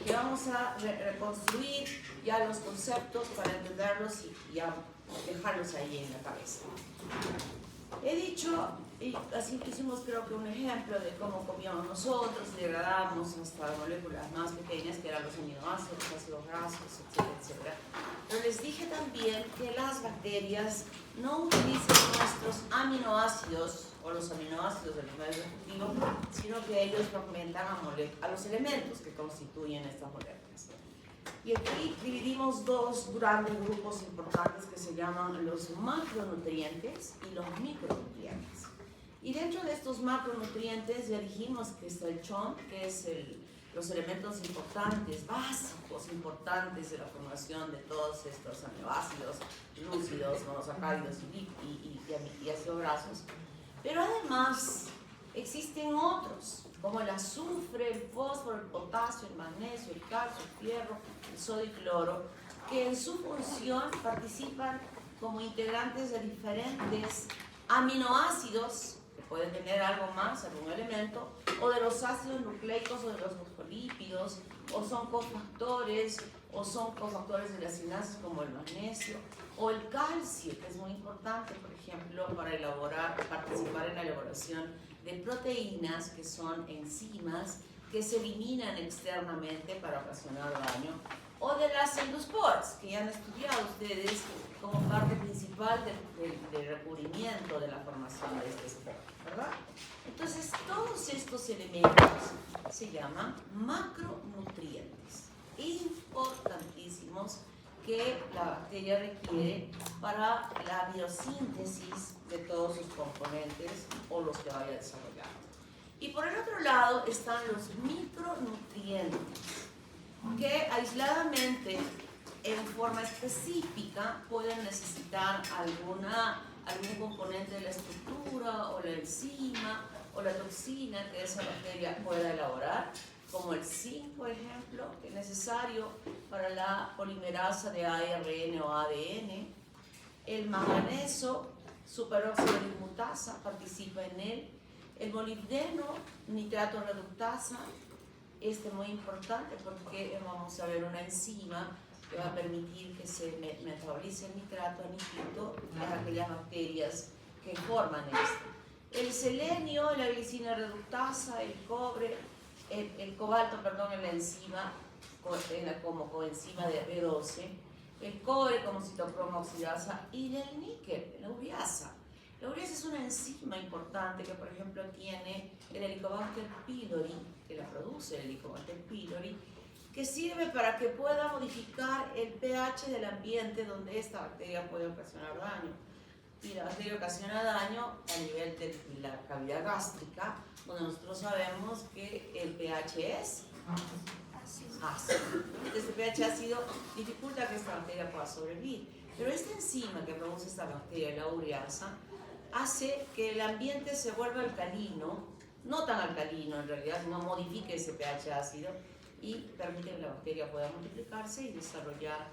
que vamos a reconstruir ya los conceptos para entenderlos y ya dejarlos ahí en la cabeza. He dicho, y así hicimos creo que un ejemplo de cómo comíamos nosotros, degradamos hasta moléculas más pequeñas que eran los aminoácidos, los ácidos grasos, etcétera, etcétera. Pero les dije también que las bacterias no utilizan nuestros aminoácidos o los aminoácidos del nivel digestivo, sino que ellos fragmentan a los elementos que constituyen estas moléculas. Y aquí dividimos dos grandes grupos importantes que se llaman los macronutrientes y los micronutrientes. Y dentro de estos macronutrientes ya dijimos que está el CHON, que es los elementos importantes, básicos, importantes de la formación de todos estos aminoácidos, glúcidos, monosacáridos y ácidos grasos. Pero además existen otros, como el azufre, el fósforo, el potasio, el magnesio, el calcio, el fierro, el sodio y cloro, que en su función participan como integrantes de diferentes aminoácidos, que pueden tener algo más, algún elemento, o de los ácidos nucleicos o de los fosfolípidos, o son cofactores de las sinases como el magnesio, o el calcio, que es muy importante, por ejemplo, para participar en la elaboración de proteínas, que son enzimas que se eliminan externamente para ocasionar daño, o de las endosporas, que ya han estudiado ustedes como parte principal del recubrimiento de la formación de este esporo, ¿verdad? Entonces, todos estos elementos se llaman macronutrientes, importantísimos, que la bacteria requiere para la biosíntesis de todos sus componentes o los que vaya a desarrollar. Y por el otro lado están los micronutrientes, que aisladamente, en forma específica, pueden necesitar algún componente de la estructura o la enzima o la toxina que esa bacteria pueda elaborar, como el zinc, por ejemplo, que es necesario para la polimerasa de ARN o ADN. El manganeso, superóxido de dismutasa, participa en él. El molibdeno, nitrato reductasa, muy importante porque vamos a ver una enzima que va a permitir que se metabolice el nitrato a nitrito en aquellas bacterias que forman esto. El selenio, la glicina reductasa, el cobre, el cobalto, perdón, en la enzima, como coenzima de B12, el cobre como citocromo oxidasa y el níquel, la ureasa. La ureasa es una enzima importante que, por ejemplo, tiene el Helicobacter pylori, que la produce el Helicobacter pylori, que sirve para que pueda modificar el pH del ambiente donde esta bacteria puede ocasionar daño. Y la bacteria ocasiona daño a nivel de la cavidad gástrica, donde nosotros sabemos que el pH es ácido. Este pH ácido dificulta que esta bacteria pueda sobrevivir. Pero esta enzima que produce esta bacteria, la ureasa, hace que el ambiente se vuelva alcalino, no tan alcalino en realidad, sino modifique ese pH ácido y permite que la bacteria pueda multiplicarse y desarrollar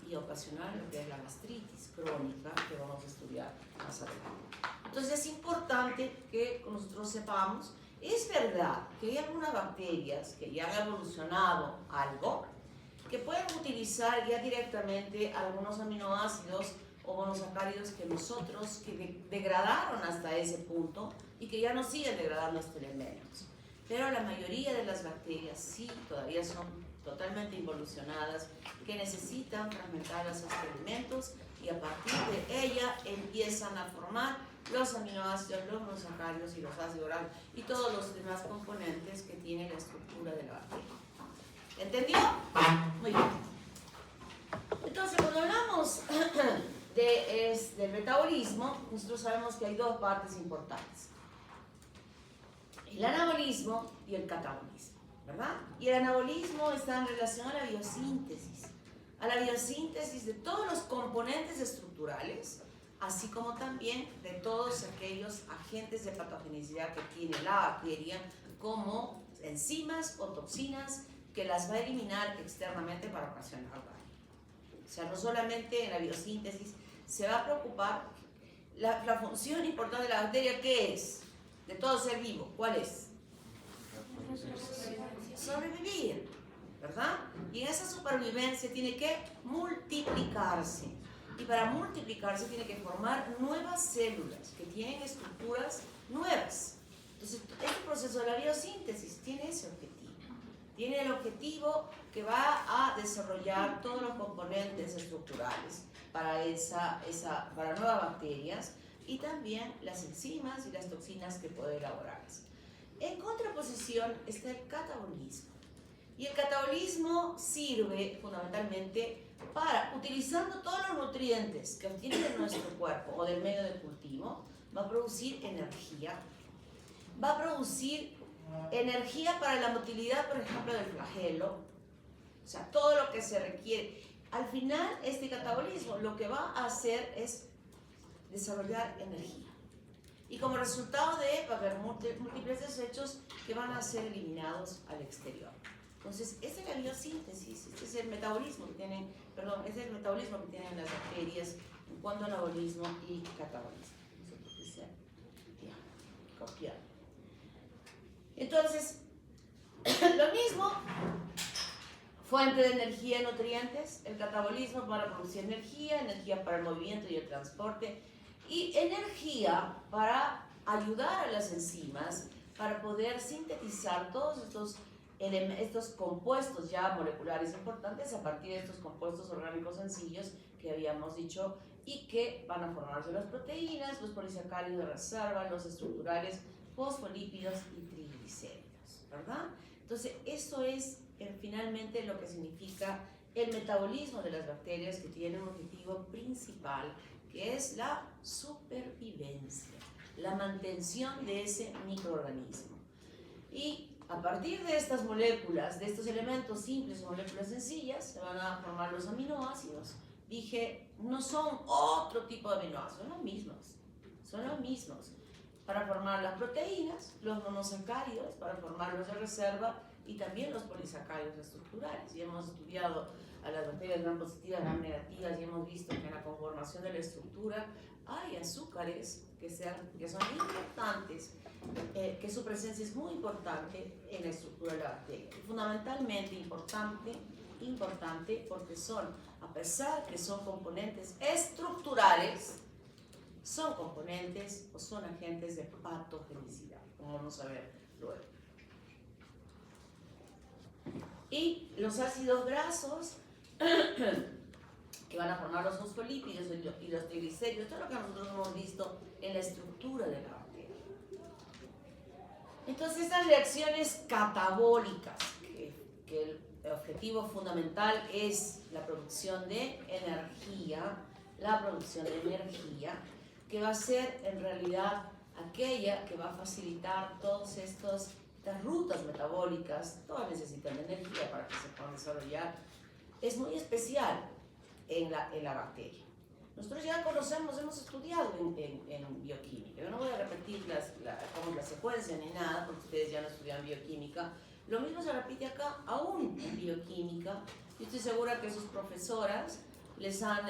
y ocasionar lo que es la gastritis crónica, que vamos a estudiar más adelante. Entonces es importante que nosotros sepamos, es verdad que hay algunas bacterias que ya han evolucionado algo, que pueden utilizar ya directamente algunos aminoácidos o monosacáridos que nosotros, que degradaron hasta ese punto y que ya no siguen degradando estos elementos. Pero la mayoría de las bacterias sí todavía son totalmente involucionadas, que necesitan fragmentar esos elementos y a partir de ella empiezan a formar los aminoácidos, los monosacáridos y los ácidos grasos y todos los demás componentes que tiene la estructura de la bacteria. ¿Entendió? Muy bien. Entonces, cuando hablamos del metabolismo, nosotros sabemos que hay dos partes importantes: el anabolismo y el catabolismo, ¿verdad? Y el anabolismo está en relación a la biosíntesis de todos los componentes estructurales, así como también de todos aquellos agentes de patogenicidad que tiene la bacteria, como enzimas o toxinas que las va a eliminar externamente para ocasionar daño. O sea, no solamente en la biosíntesis se va a preocupar la función importante de la bacteria, ¿qué es? De todo ser vivo, ¿cuál es? Sobrevivir. ¿verdad? Y en esa supervivencia tiene que multiplicarse. Y para multiplicarse tiene que formar nuevas células que tienen estructuras nuevas. Entonces, este proceso de la biosíntesis tiene ese objetivo. Tiene el objetivo que va a desarrollar todos los componentes estructurales para nuevas bacterias y también las enzimas y las toxinas que puede elaborarlas. En contraposición está el catabolismo. Y el catabolismo sirve fundamentalmente para, utilizando todos los nutrientes que obtiene de nuestro cuerpo o del medio de cultivo, va a producir energía. Va a producir energía para la motilidad, por ejemplo, del flagelo. O sea, todo lo que se requiere. Al final, este catabolismo lo que va a hacer es desarrollar energía. Y como resultado va a haber múltiples desechos que van a ser eliminados al exterior. Entonces, esta es la biosíntesis, este es el metabolismo que tienen, este es el metabolismo que tienen las bacterias en cuanto a anabolismo y catabolismo. Copiar. Entonces, lo mismo, fuente de energía y nutrientes, el catabolismo para producir energía para el movimiento y el transporte, y energía para ayudar a las enzimas para poder sintetizar todos estos compuestos ya moleculares importantes a partir de estos compuestos orgánicos sencillos que habíamos dicho y que van a formarse las proteínas, los polisacáridos de reserva, los estructurales, fosfolípidos y triglicéridos, ¿verdad? Entonces, eso es finalmente lo que significa el metabolismo de las bacterias, que tiene un objetivo principal, que es la supervivencia, la mantención de ese microorganismo. Y a partir de estas moléculas, de estos elementos simples o moléculas sencillas, se van a formar los aminoácidos. Dije, no son otro tipo de aminoácidos, son los mismos. Para formar las proteínas, los monosacáridos, para formar los de reserva y también los polisacáridos estructurales. Y hemos estudiado a las bacterias gram positivas, gram negativas, y hemos visto que en la conformación de la estructura hay azúcares que son importantes, que su presencia es muy importante en la estructura de la bacteria. Y fundamentalmente importante porque a pesar que son componentes estructurales, son componentes o son agentes de patogenicidad, como vamos a ver luego. Y los ácidos grasos que van a formar los fosfolípidos y los triglicéridos, todo lo que nosotros hemos visto en la estructura de la bacteria. Entonces, estas reacciones catabólicas, que el objetivo fundamental es la producción de energía, que va a ser en realidad aquella que va a facilitar todas estas rutas metabólicas, todas necesitan de energía para que se puedan desarrollar, es muy especial en la bacteria. Nosotros ya conocemos, hemos estudiado en bioquímica. Yo no voy a repetir la secuencia ni nada, porque ustedes ya no estudian bioquímica. Lo mismo se repite acá, aún en bioquímica. Yo estoy segura que sus profesoras les han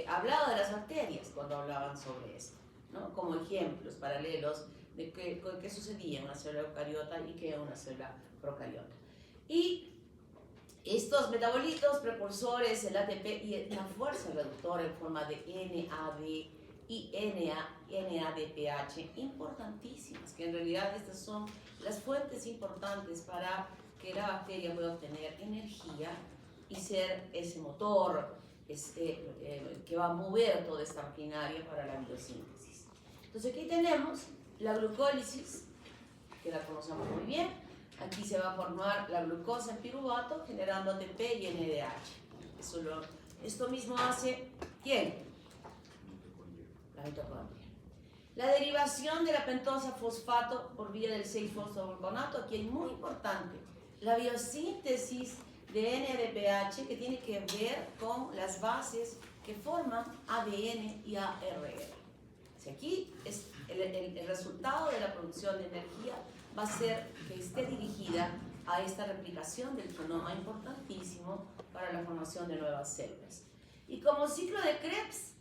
hablado de las bacterias cuando hablaban sobre esto, ¿no? Como ejemplos paralelos de qué sucedía en una célula eucariota y qué en una célula procariota. Y estos metabolitos precursores, el ATP y la fuerza reductora en forma de NAD y NADPH, importantísimas, que en realidad estas son las fuentes importantes para que la bacteria pueda obtener energía y ser ese motor que va a mover toda esta maquinaria para la biosíntesis. Entonces aquí tenemos la glucólisis, que la conocemos muy bien. Aquí se va a formar la glucosa en piruvato generando ATP y NADH. Esto mismo hace ¿quién? La mitocondria. La derivación de la pentosa fosfato por vía del 6-fosfogluconato, aquí es muy importante. La biosíntesis de NADPH, que tiene que ver con las bases que forman ADN y ARN. Si aquí es el resultado de la producción de energía va a ser que esté dirigida a esta replicación del genoma importantísimo para la formación de nuevas células. Y como ciclo de Krebs,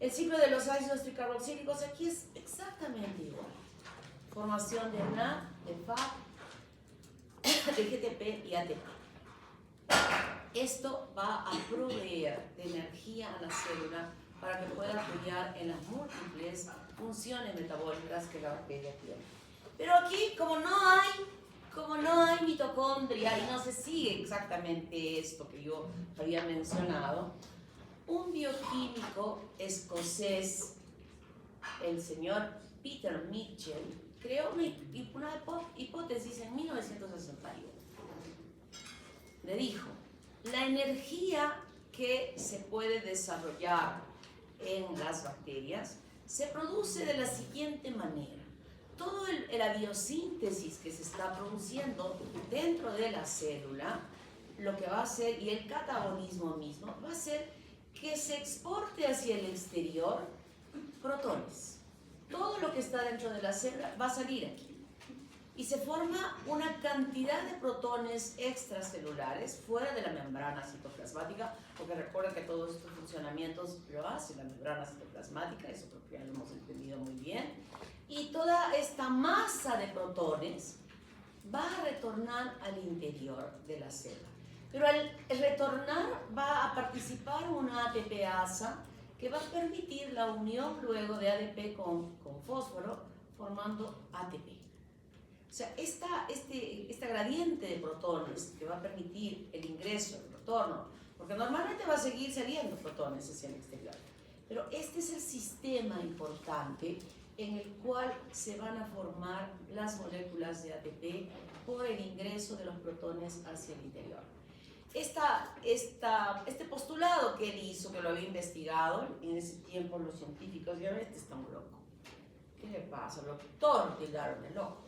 el ciclo de los ácidos tricarboxílicos aquí es exactamente igual. Formación de NAD, de FAD, de GTP y ATP. Esto va a proveer de energía a la célula para que pueda apoyar en las múltiples funciones metabólicas que la bacteria tiene. Pero aquí, como no hay mitocondria y no se sigue exactamente esto que yo había mencionado, un bioquímico escocés, el señor Peter Mitchell, creó una hipótesis en 1961. Le dijo, la energía que se puede desarrollar en las bacterias se produce de la siguiente manera. Toda la biosíntesis que se está produciendo dentro de la célula, lo que va a hacer, y el catabolismo mismo, va a hacer que se exporte hacia el exterior protones. Todo lo que está dentro de la célula va a salir aquí. Y se forma una cantidad de protones extracelulares fuera de la membrana citoplasmática, porque recuerda que todos estos funcionamientos lo hace la membrana citoplasmática, eso creo que ya lo hemos entendido muy bien. Y toda esta masa de protones va a retornar al interior de la célula. Pero al retornar va a participar una ATPasa que va a permitir la unión luego de ADP con fósforo, formando ATP. O sea, esta gradiente de protones que va a permitir el ingreso, el retorno, porque normalmente va a seguir saliendo protones hacia el exterior. Pero este es el sistema importante en el cual se van a formar las moléculas de ATP por el ingreso de los protones hacia el interior. Este postulado que él hizo, que lo había investigado, en ese tiempo los científicos, ya ves, está muy loco. ¿Qué le pasa? Lo tildaron de loco.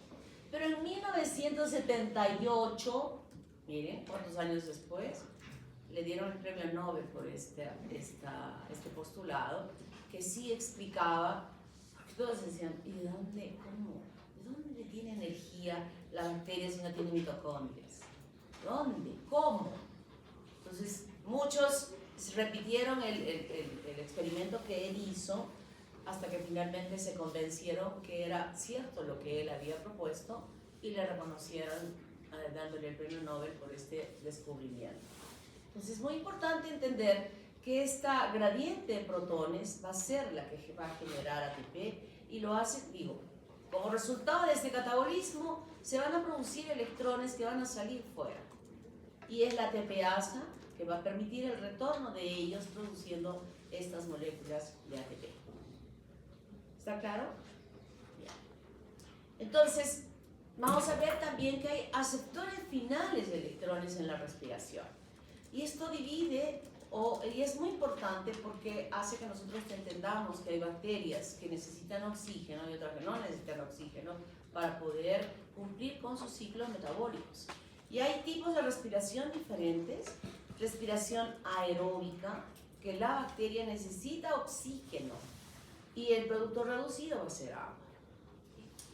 Pero en 1978, miren, ¿cuántos años después? Le dieron el premio Nobel por este postulado, que sí explicaba, porque todos decían, ¿y de dónde, cómo? ¿De dónde tiene energía la bacteria si no tiene mitocondrias? ¿Dónde? ¿Cómo? Entonces, muchos repitieron el experimento que él hizo, hasta que finalmente se convencieron que era cierto lo que él había propuesto y le reconocieron dándole el premio Nobel por este descubrimiento. Entonces es muy importante entender que esta gradiente de protones va a ser la que va a generar ATP y lo hace, como resultado de este catabolismo se van a producir electrones que van a salir fuera y es la ATPasa que va a permitir el retorno de ellos produciendo estas moléculas de ATP. ¿Está claro? Bien. Entonces, vamos a ver también que hay aceptores finales de electrones en la respiración. Y esto divide, y es muy importante porque hace que nosotros entendamos que hay bacterias que necesitan oxígeno y otras que no necesitan oxígeno para poder cumplir con sus ciclos metabólicos. Y hay tipos de respiración diferentes. Respiración aeróbica, que la bacteria necesita oxígeno y el producto reducido va a ser agua.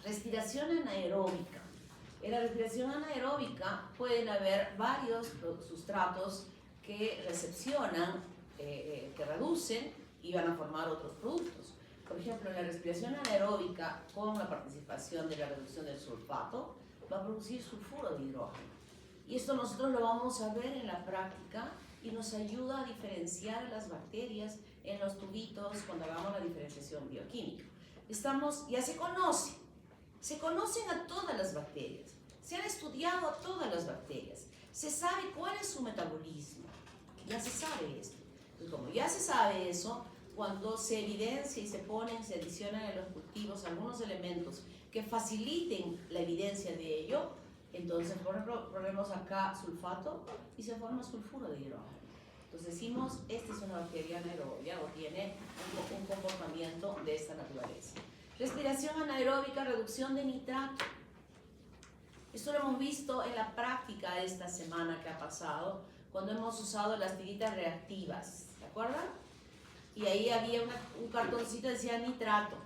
Respiración anaeróbica. En la respiración anaeróbica pueden haber varios sustratos que recepcionan, que reducen y van a formar otros productos. Por ejemplo, en la respiración anaeróbica, con la participación de la reducción del sulfato, va a producir sulfuro de hidrógeno. Y esto nosotros lo vamos a ver en la práctica y nos ayuda a diferenciar las bacterias en los tubitos cuando hagamos la diferenciación bioquímica. Ya se conocen a todas las bacterias, se han estudiado a todas las bacterias, se sabe cuál es su metabolismo, ya se sabe esto. Entonces, como ya se sabe eso, cuando se evidencia y se adicionan en los cultivos algunos elementos que faciliten la evidencia de ello, entonces, por ejemplo, ponemos acá sulfato y se forma sulfuro de hidrógeno. Entonces decimos, esta es una bacteria anaerobia o tiene un comportamiento de esta naturaleza. Respiración anaeróbica, reducción de nitrato. Esto lo hemos visto en la práctica esta semana que ha pasado, cuando hemos usado las tiritas reactivas, ¿se acuerdan? Y ahí había un cartoncito que decía nitrato,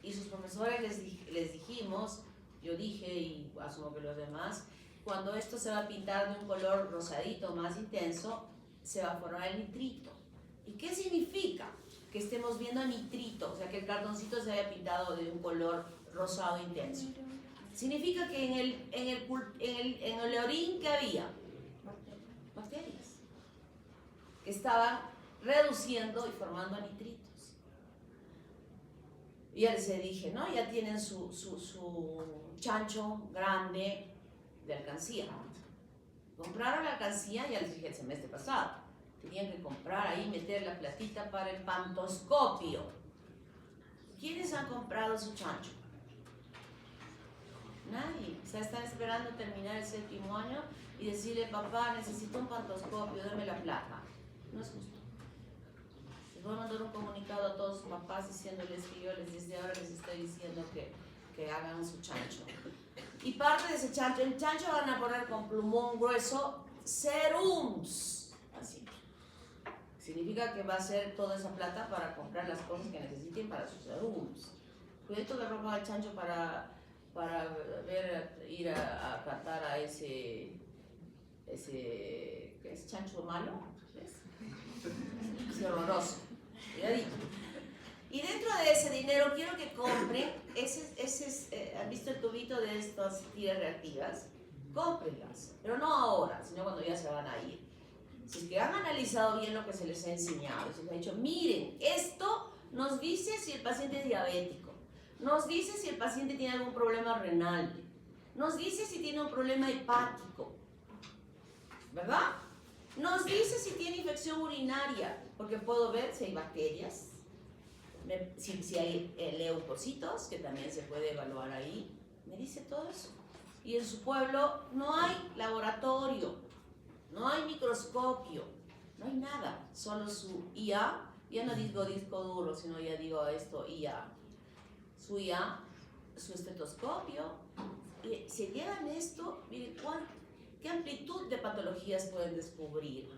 y sus profesores les dijimos, yo dije, y asumo que los demás, cuando esto se va a pintar de un color rosadito más intenso, se va a formar el nitrito. ¿Y qué significa que estemos viendo nitrito? O sea, que el cartoncito se haya pintado de un color rosado intenso. significa que en el orín que había bacterias que estaban reduciendo y formando nitritos. Y ya les dije, ¿no? Ya tienen su chancho grande de alcancía. Compraron la alcancía, ya les dije el semestre pasado. Tenían que comprar ahí, meter la platita para el pantoscopio. ¿Quiénes han comprado su chancho? Nadie. O sea, están esperando terminar el 7º año y decirle, papá, necesito un pantoscopio, dame la plata. No es justo. Les voy a mandar un comunicado a todos sus papás diciéndoles que yo desde ahora les estoy diciendo que hagan su chancho. Y parte de ese chancho, el chancho van a poner con plumón grueso serums. Así. Significa que va a ser toda esa plata para comprar las cosas que necesiten para sus serums. Cuidado que ropa el chancho para ir a cantar a ese ¿qué es? Chancho malo. ¿Ves? Es horroroso. Cuidadito. Y dentro de ese dinero quiero que compren, ¿han visto el tubito de estas tiras reactivas? Cómprenlas, pero no ahora, sino cuando ya se van a ir. Si es que han analizado bien lo que se les ha enseñado, se les ha dicho, miren, esto nos dice si el paciente es diabético, nos dice si el paciente tiene algún problema renal, nos dice si tiene un problema hepático, ¿verdad? Nos dice si tiene infección urinaria, porque puedo ver si hay bacterias, si hay leucocitos, que también se puede evaluar ahí, me dice todo eso. Y en su pueblo no hay laboratorio, no hay microscopio, no hay nada, solo su IA, ya no digo disco duro, sino ya digo esto, IA, su IA, su estetoscopio, y si llegan esto, miren qué amplitud de patologías pueden descubrir.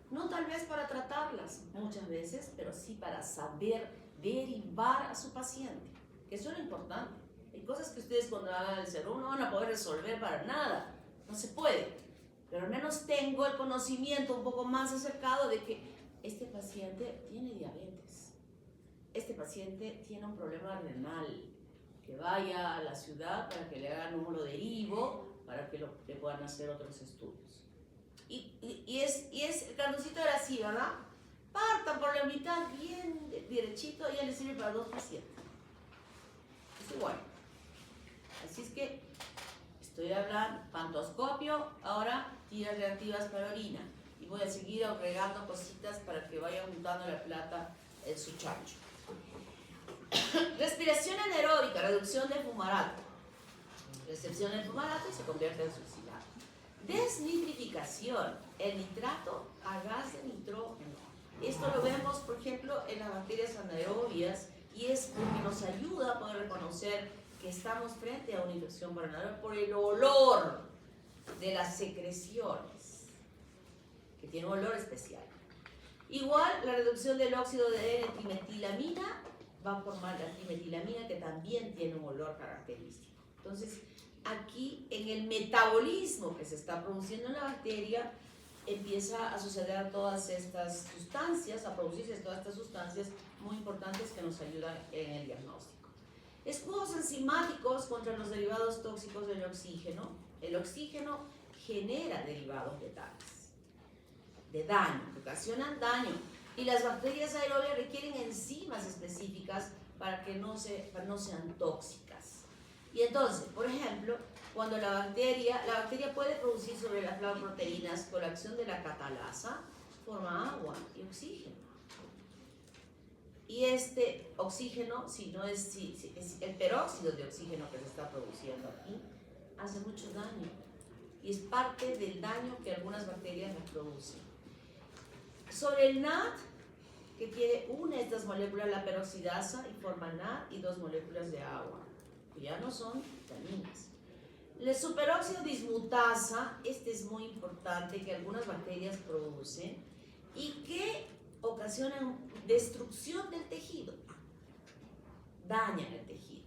No tal vez para tratarlas muchas veces, pero sí para saber derivar a su paciente, que eso es lo importante. Hay cosas que ustedes cuando hagan el serum no van a poder resolver para nada, no se puede, pero al menos tengo el conocimiento un poco más acercado de que este paciente tiene diabetes, este paciente tiene un problema renal, que vaya a la ciudad para que le hagan un derivo, para que le puedan hacer otros estudios. Y el cartoncito era así, ¿verdad? Partan por la mitad bien derechito, ya le sirve para 2 pacientes. Es igual. Así es que estoy hablando pantoscopio, ahora tiras reactivas para orina. Y voy a seguir agregando cositas para que vayan juntando la plata en su chancho. Respiración anaeróbica, reducción del fumarato. Recepción del fumarato y se convierte en suicidato. Desnitrificación, el nitrato a gas de nitrógeno. Esto lo vemos, por ejemplo, en las bacterias anaerobias y es porque nos ayuda a poder reconocer que estamos frente a una infección por anaerobia por el olor de las secreciones, que tiene un olor especial. Igual, la reducción del óxido de trimetilamina va a formar la trimetilamina, que también tiene un olor característico. Entonces, aquí en el metabolismo que se está produciendo en la bacteria, empieza a suceder todas estas sustancias, a producirse todas estas sustancias muy importantes que nos ayudan en el diagnóstico. Escudos enzimáticos contra los derivados tóxicos del oxígeno. El oxígeno genera derivados letales, de daño, que ocasionan daño. Y las bacterias aerobias requieren enzimas específicas para que no sean tóxicas. Y entonces, por ejemplo, cuando la bacteria puede producir sobre las flavoproteínas por acción de la catalasa, forma agua y oxígeno. Y este oxígeno, si es el peróxido de oxígeno que se está produciendo aquí, hace mucho daño. Y es parte del daño que algunas bacterias nos producen. Sobre el NAD, que tiene una de estas moléculas, la peroxidasa, y forma NAD y 2 moléculas de agua, que ya no son vitaminas. El superóxido dismutasa, este es muy importante, que algunas bacterias producen y que ocasionan destrucción del tejido, dañan el tejido.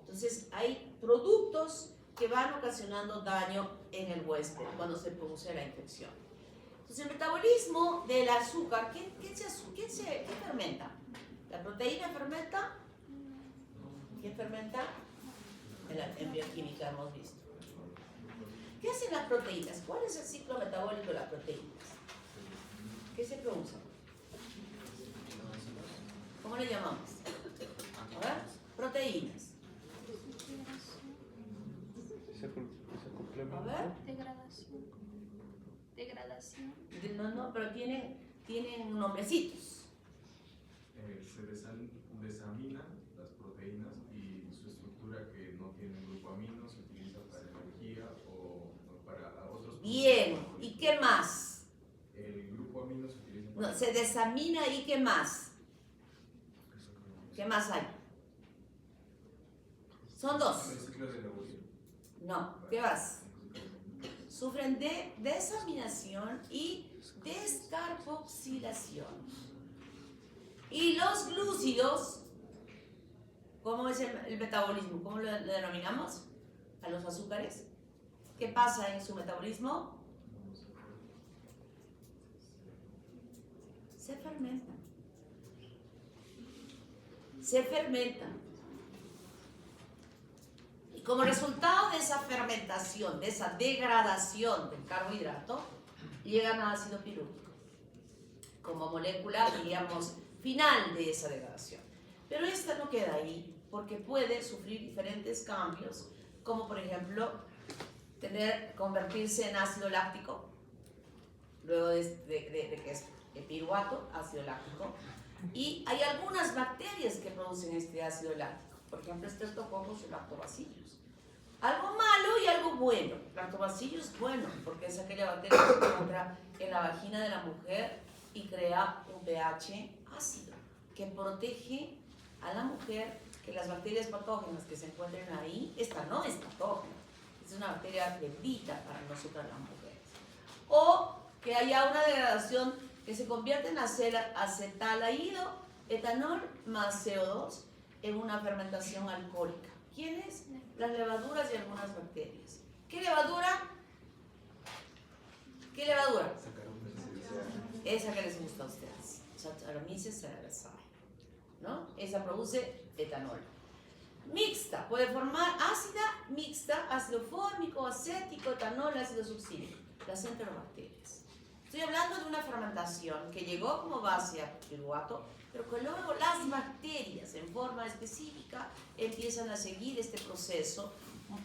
Entonces hay productos que van ocasionando daño en el huésped cuando se produce la infección. Entonces el metabolismo del azúcar, ¿qué fermenta? ¿La proteína fermenta? ¿Qué fermenta? en bioquímica hemos visto. ¿Qué hacen las proteínas? ¿Cuál es el ciclo metabólico de las proteínas? ¿Qué se produce? ¿Cómo le llamamos? A ver, proteínas. A ver. Degradación. No, pero tienen nombrecitos. Se desaminan las proteínas y su estructura que no tiene grupo amino se utiliza para energía o para otros. Bien, ¿y qué más? El grupo amino se utiliza para... No, se desamina y ¿qué más? ¿Qué más hay? Son dos. El ciclo de Lavoisier. No, ¿qué más? Sufren de desaminación y descarboxilación. Y los glúcidos, ¿cómo es el metabolismo? ¿Cómo lo denominamos? A los azúcares. ¿Qué pasa en su metabolismo? Se fermentan. Se fermentan. Y como resultado de esa fermentación, de esa degradación del carbohidrato, llegan a ácido pirúvico como molécula, diríamos, final de esa degradación. Pero esta no queda ahí porque puede sufrir diferentes cambios, como por ejemplo convertirse en ácido láctico, luego de que es piruvato, ácido láctico, y hay algunas bacterias que producen este ácido láctico, por ejemplo, Streptococcus y Lactobacillus. Algo malo y algo bueno. Lactobacillus es bueno, porque es aquella bacteria que se encuentra en la vagina de la mujer y crea un pH ácido, que protege a la mujer que las bacterias patógenas que se encuentren ahí, esta no es patógena, es una bacteria bendita para nosotras las mujeres. O que haya una degradación que se convierte en acetaldehido, etanol más CO2 en una fermentación alcohólica. ¿Quiénes? Las levaduras y algunas bacterias. ¿Qué levadura? ¿Qué levadura? Esa que les gusta a ustedes. Saccharomyces cerevisiae, ¿no? Esa produce etanol. Mixta, puede formar ácida, mixta, ácido fórmico, acético, etanol, ácido succínico. Las enterobacterias. Estoy hablando de una fermentación que llegó como base a piruvato, pero que luego las bacterias en forma específica empiezan a seguir este proceso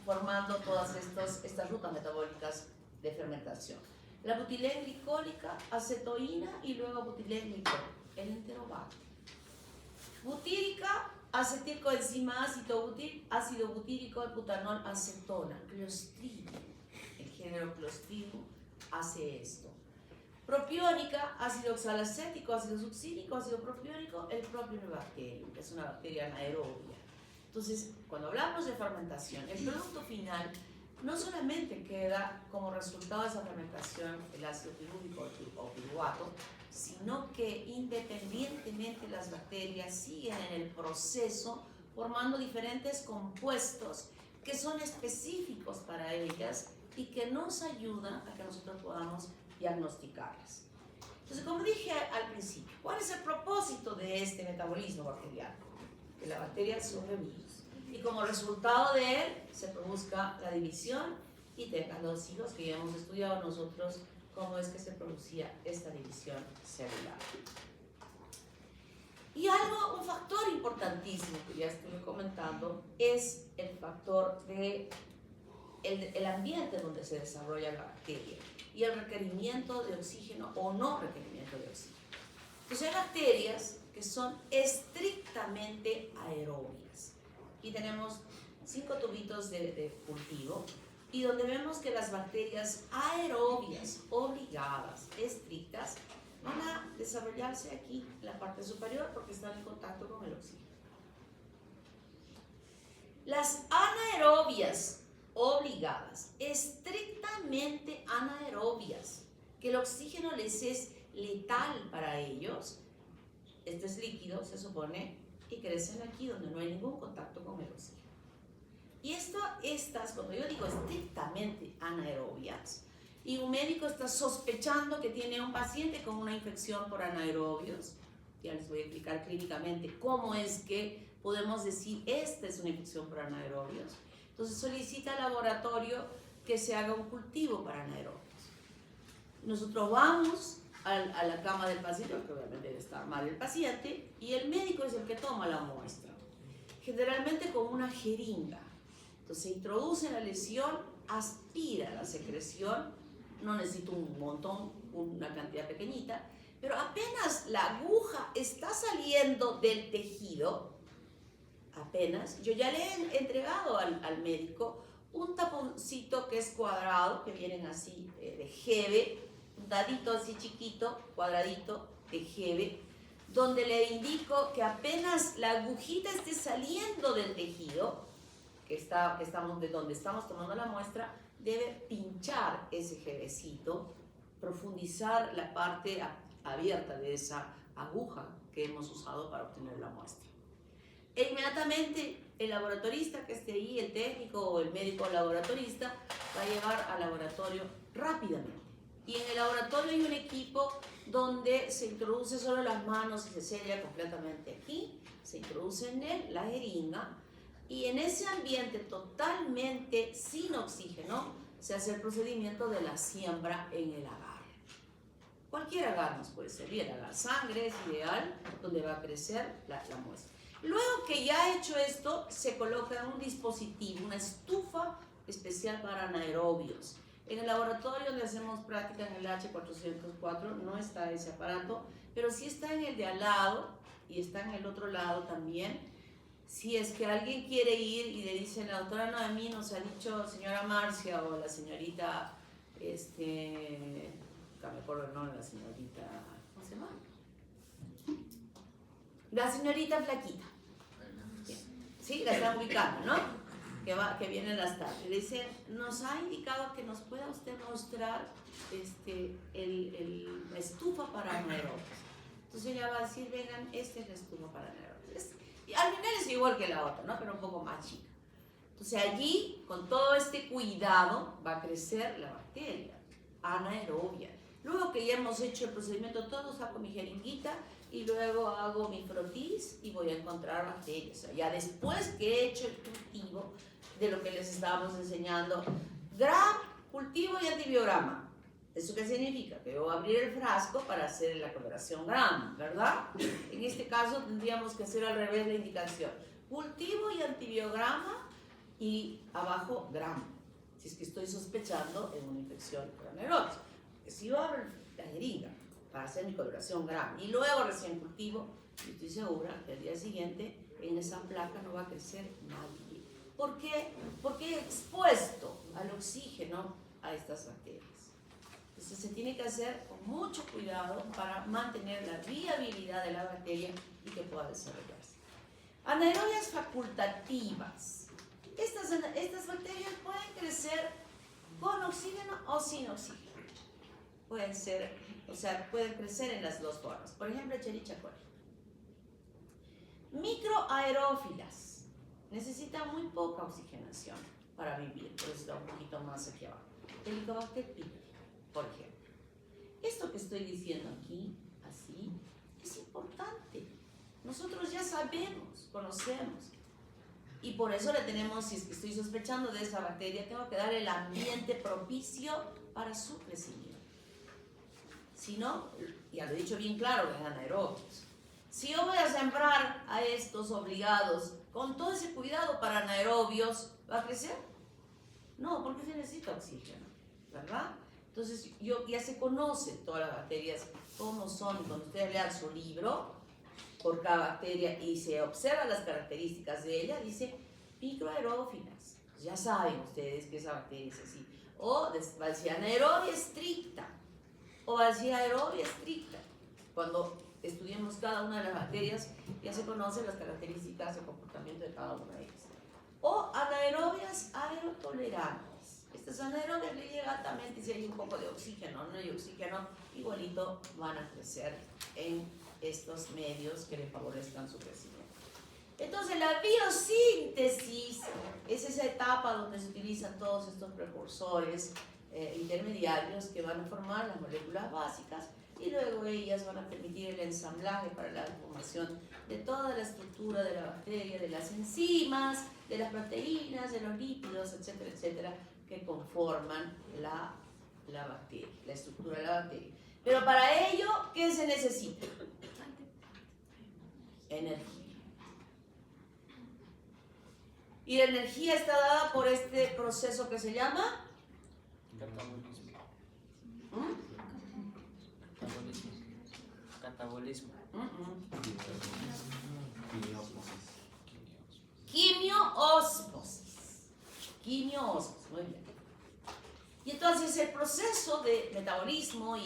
formando todas estas rutas metabólicas de fermentación. La butilenglicólica, acetoína y luego butilenglicol, el enterobacter. Butírica, acetilcoenzima ácido butírico, butanol, acetona, clostridio. El género Clostridium hace esto. Propiónica, ácido oxalacético, ácido succínico, ácido propiónico, el Propionibacterium, que es una bacteria anaerobia. Entonces, cuando hablamos de fermentación, el producto final no solamente queda como resultado de esa fermentación el ácido pirúvico o piruvato, sino que independientemente las bacterias siguen en el proceso formando diferentes compuestos que son específicos para ellas y que nos ayudan a que nosotros podamos diagnosticarlas. Entonces, como dije al principio, ¿cuál es el propósito de este metabolismo bacteriano? Que la bacteria sobreviva y como resultado de él se produzca la división y tengan los hijos que ya hemos estudiado nosotros cómo es que se producía esta división celular. Y un factor importantísimo que ya estuve comentando es el factor de el ambiente donde se desarrolla la bacteria y el requerimiento de oxígeno o no requerimiento de oxígeno. Entonces hay bacterias que son estrictamente aerobias. Aquí tenemos 5 tubitos de cultivo y donde vemos que las bacterias aerobias, obligadas, estrictas, van a desarrollarse aquí en la parte superior porque están en contacto con el oxígeno. Las anaerobias obligadas, estrictamente anaerobias, que el oxígeno les es letal para ellos, este es líquido, se supone, y crecen aquí donde no hay ningún contacto con el oxígeno. Y estas, cuando yo digo estrictamente anaerobias, y un médico está sospechando que tiene un paciente con una infección por anaerobios, ya les voy a explicar clínicamente cómo es que podemos decir esta es una infección por anaerobios. Entonces solicita al laboratorio que se haga un cultivo para anaerobios. Nosotros vamos a la cama del paciente, porque obviamente debe estar mal el paciente, y el médico es el que toma la muestra, generalmente con una jeringa. Entonces se introduce la lesión, aspira la secreción, no necesito un montón, una cantidad pequeñita, pero apenas la aguja está saliendo del tejido, apenas, yo ya le he entregado al médico un taponcito que es cuadrado, que vienen así de jeve, un dadito así chiquito, cuadradito, de jeve, donde le indico que apenas la agujita esté saliendo del tejido, de donde estamos tomando la muestra, debe pinchar ese jevecito, profundizar la parte abierta de esa aguja que hemos usado para obtener la muestra. E inmediatamente el laboratorista que esté ahí, el técnico o el médico laboratorista, va a llevar al laboratorio rápidamente. Y en el laboratorio hay un equipo donde se introduce solo las manos y se sella completamente aquí, se introduce en él la jeringa, y en ese ambiente totalmente sin oxígeno se hace el procedimiento de la siembra en el agar. Cualquier agar nos puede servir, el agar sangre es ideal, donde va a crecer la muestra. Luego que ya ha hecho esto, se coloca un dispositivo, una estufa especial para anaerobios. En el laboratorio donde hacemos práctica en el H404 no está ese aparato, pero sí está en el de al lado y está en el otro lado también. Si es que alguien quiere ir y le dicen, la doctora Noemí nos ha dicho señora Marcia o la señorita, no me acuerdo el nombre de la señorita, ¿cómo se llama? La señorita Flaquita. Sí, la están ubicando, ¿no? Que viene en las tardes. Le dicen, nos ha indicado que nos pueda usted mostrar la estufa para anaerobios. Entonces ella va a decir, vengan, esta es la estufa para anaerobios. Y al final es igual que la otra, ¿no? Pero un poco más chica. Entonces allí, con todo este cuidado, va a crecer la bacteria anaerobia. Luego que ya hemos hecho el procedimiento todo, saco mi jeringuita y luego hago mi frotis y voy a encontrar bacterias. O sea, ya después que he hecho el cultivo de lo que les estábamos enseñando, Gram, cultivo y antibiograma. ¿Eso qué significa? Que yo voy a abrir el frasco para hacer la coloración Gram, ¿verdad? En este caso tendríamos que hacer al revés la indicación. Cultivo y antibiograma y abajo Gram, si es que estoy sospechando en una infección por anaerobios. Si yo abro la jeringa para hacer mi coloración Gram y luego recién cultivo, yo estoy segura que al día siguiente en esa placa no va a crecer nadie. ¿Por qué? Porque he expuesto al oxígeno a estas bacterias. Entonces se tiene que hacer con mucho cuidado para mantener la viabilidad de la bacteria y que pueda desarrollarse. Anaerobias facultativas. Estas bacterias pueden crecer con oxígeno o sin oxígeno. Pueden ser, o sea, pueden crecer en las dos formas. Por ejemplo, Escherichia coli. Microaerófilas. Necesitan muy poca oxigenación para vivir, por eso está un poquito más aquí abajo. Helicobacter pylori, por ejemplo. Esto que estoy diciendo aquí, así, es importante. Nosotros ya sabemos, conocemos. Y por eso le tenemos, si es que estoy sospechando de esa bacteria, tengo que dar el ambiente propicio para su crecimiento. Si no, ya lo he dicho bien claro, es anaerobios. Si yo voy a sembrar a estos obligados con todo ese cuidado para anaerobios, ¿va a crecer? No, porque se necesita oxígeno, ¿verdad? Entonces, ya se conocen todas las bacterias, cómo son. Cuando ustedes lean su libro, por cada bacteria, y se observan las características de ella, dice microaerófilas. Ya saben ustedes que esa bacteria es así. O Balsia anaerobia estricta, o Balsia aerobia estricta. Cuando estudiemos cada una de las bacterias, ya se conocen las características de comportamiento de cada una de ellas. O anaerobias aerotolerantes. Estas anaerobias le llega altamente si hay un poco de oxígeno, no hay oxígeno, igualito van a crecer en estos medios que le favorezcan su crecimiento. Entonces la biosíntesis es esa etapa donde se utilizan todos estos precursores intermediarios que van a formar las moléculas básicas y luego ellas van a permitir el ensamblaje para la formación de toda la estructura de la bacteria, de las enzimas, de las proteínas, de los lípidos, etcétera, etcétera, que conforman la bacteria, la estructura de la bacteria. Pero para ello, ¿qué se necesita? Energía. Y la energía está dada por este proceso que se llama catabolismo. Quimioósmosis. Quimioósmosis, muy bien. Y entonces el proceso de metabolismo y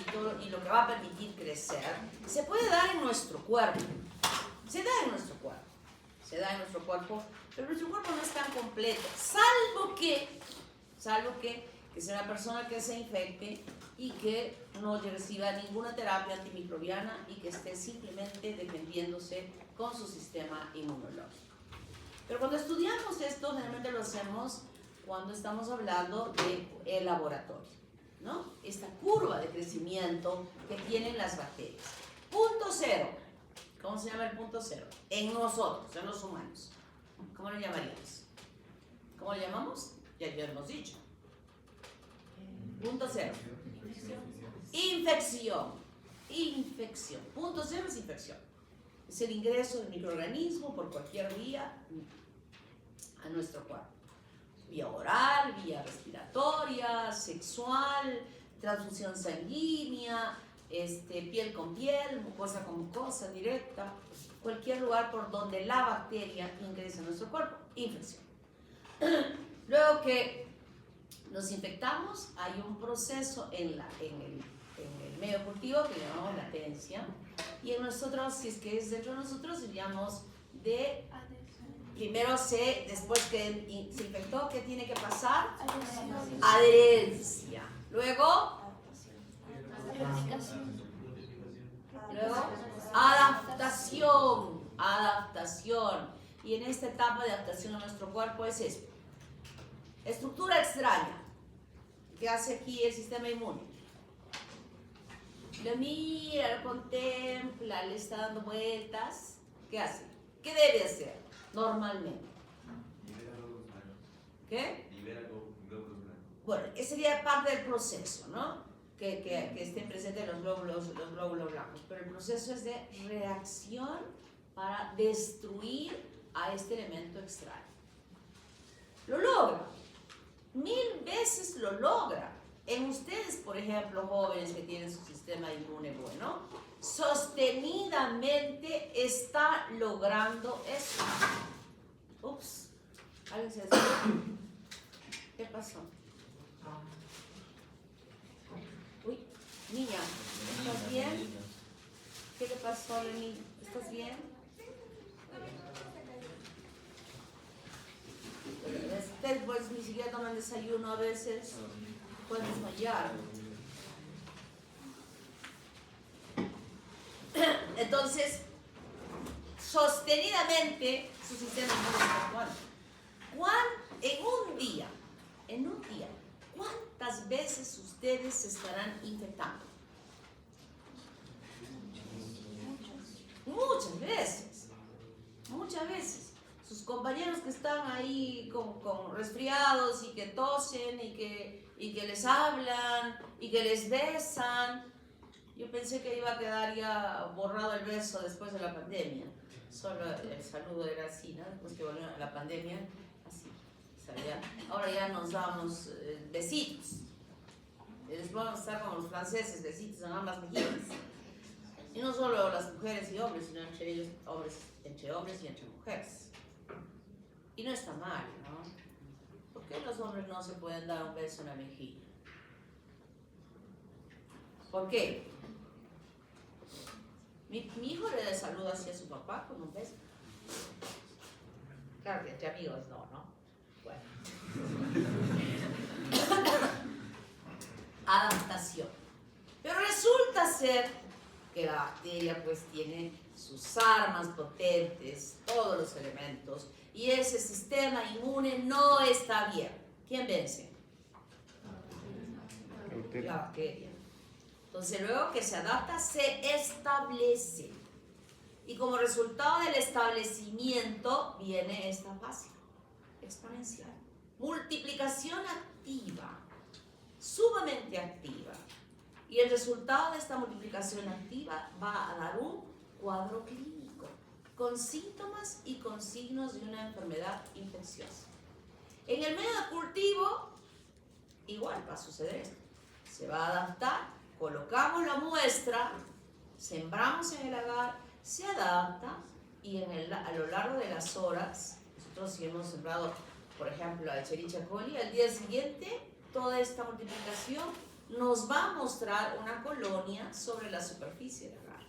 lo que va a permitir crecer se puede dar en nuestro cuerpo. Se da en nuestro cuerpo. Se da en nuestro cuerpo, pero nuestro cuerpo no es tan completo, salvo que sea una persona que se infecte y que no reciba ninguna terapia antimicrobiana y que esté simplemente defendiéndose con su sistema inmunológico. Pero cuando estudiamos esto, generalmente lo hacemos cuando estamos hablando del laboratorio, ¿no? Esta curva de crecimiento que tienen las bacterias. Punto cero. ¿Cómo se llama el punto cero? En nosotros, en los humanos. ¿Cómo lo llamaríamos? ¿Cómo lo llamamos? Ya hemos dicho. Punto cero. Infección. Infección. Punto cero es infección. Es el ingreso del microorganismo por cualquier vía a nuestro cuerpo. Vía oral, vía respiratoria, sexual, transfusión sanguínea, piel con piel, mucosa con mucosa directa, cualquier lugar por donde la bacteria ingresa en nuestro cuerpo, infección. Luego que nos infectamos, hay un proceso en el medio cultivo que llamamos latencia, y en nosotros, si es que es dentro de nosotros, diríamos primero después que se infectó, ¿qué tiene que pasar? Adherencia. Luego adaptación. Y en esta etapa de adaptación a nuestro cuerpo es esto. Estructura extraña. ¿Qué hace aquí el sistema inmune? Lo mira, lo contempla, le está dando vueltas. ¿Qué hace? ¿Qué debe hacer normalmente? ¿Qué? Libera glóbulos blancos. Bueno, ese sería parte del proceso, ¿no? Que estén presentes los glóbulos blancos. Pero el proceso es de reacción para destruir a este elemento extraño. Lo logra. 1000 veces lo logra. En ustedes, por ejemplo, jóvenes que tienen su sistema inmune bueno, sostenidamente está logrando eso. Ups. ¿Alguien se desmayó? ¿Qué pasó? Uy, niña, ¿estás bien? ¿Qué le pasó, Lenny? ¿Estás bien? Ustedes pues ni siquiera toman desayuno a veces, pueden desmayar. Entonces, sostenidamente su sistema inmune está actuando. En un día, ¿cuántas veces ustedes se estarán infectando? Muchas veces. Sus compañeros que están ahí con resfriados y que tosen y que les hablan y que les besan. Yo pensé que iba a quedar ya borrado el beso después de la pandemia. Solo el saludo era así, ¿no? Después que volvió la pandemia, así. Ahora ya nos damos besitos. Y después vamos a estar como los franceses, besitos en ambas mejillas. Y no solo las mujeres y hombres, sino entre hombres y entre mujeres. Y no está mal, ¿no? ¿Por qué los hombres no se pueden dar un beso en la mejilla? ¿Por qué? Mi hijo le saluda así a su papá con un beso. Claro que entre amigos no. Bueno. Adaptación. Pero resulta ser que la bacteria pues tiene sus armas potentes, todos los elementos, y ese sistema inmune no está bien. ¿Quién vence? bacteria. La bacteria. Entonces, luego que se adapta, se establece. Y como resultado del establecimiento viene esta fase exponencial. Multiplicación activa, sumamente activa. Y el resultado de esta multiplicación activa va a dar un cuadro clínico con síntomas y con signos de una enfermedad infecciosa. En el medio de cultivo, igual va a suceder esto. Se va a adaptar, colocamos la muestra, sembramos en el agar, se adapta y a lo largo de las horas, nosotros si hemos sembrado, por ejemplo, la Escherichia coli, al día siguiente toda esta multiplicación nos va a mostrar una colonia sobre la superficie del agar.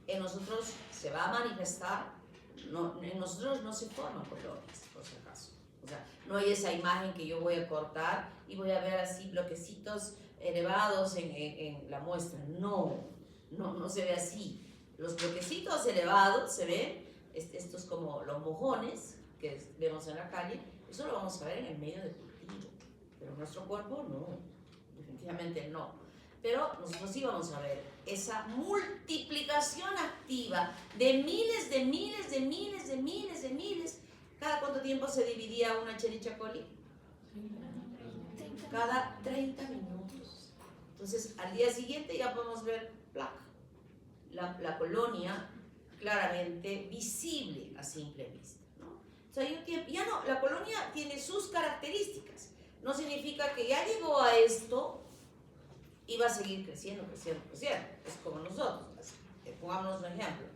En nosotros se va a manifestar, en nosotros no se forman colonias, por si acaso. O sea, no hay esa imagen que yo voy a cortar y voy a ver así bloquecitos elevados en la muestra. No se ve así. Los bloquecitos elevados se ven, estos como los mojones que vemos en la calle, eso lo vamos a ver en el medio de cultivo. Pero en nuestro cuerpo no, definitivamente no. Pero nosotros sí vamos a ver esa multiplicación activa de miles. ¿Cada cuánto tiempo se dividía una Escherichia coli? Cada 30 minutos. Entonces, al día siguiente ya podemos ver placa. La colonia claramente visible a simple vista, ¿no? O sea, ya no, la colonia tiene sus características. No significa que ya llegó a esto y va a seguir creciendo. Es como nosotros. Pongámonos un ejemplo.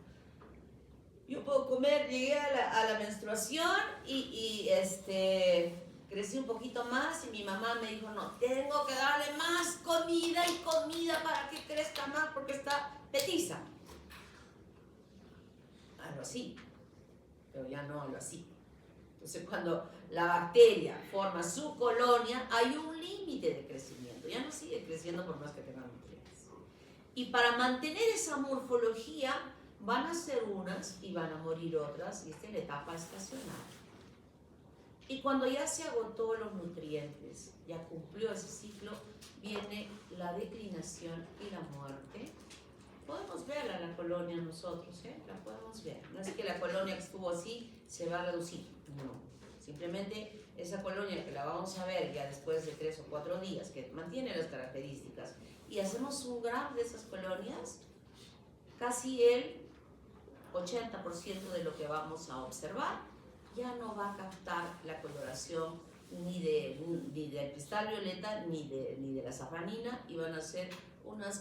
Yo puedo comer, llegué a la menstruación y crecí un poquito más y mi mamá me dijo, no, tengo que darle más comida y comida para que crezca más porque está petiza. Algo así, pero ya no algo así. Entonces cuando la bacteria forma su colonia, hay un límite de crecimiento, ya no sigue creciendo por más que tenga nutrientes. Y para mantener esa morfología, van a ser unas y van a morir otras, y esta es la etapa estacional. Y cuando ya se agotó los nutrientes, ya cumplió ese ciclo, viene la declinación y la muerte. Podemos verla la colonia nosotros, la podemos ver. No es que la colonia que estuvo así se va a reducir, no. Simplemente esa colonia que la vamos a ver ya después de 3 o 4 días, que mantiene las características, y hacemos un graph de esas colonias, casi el 80% de lo que vamos a observar ya no va a captar la coloración ni del cristal violeta ni de la safranina, y van a ser unos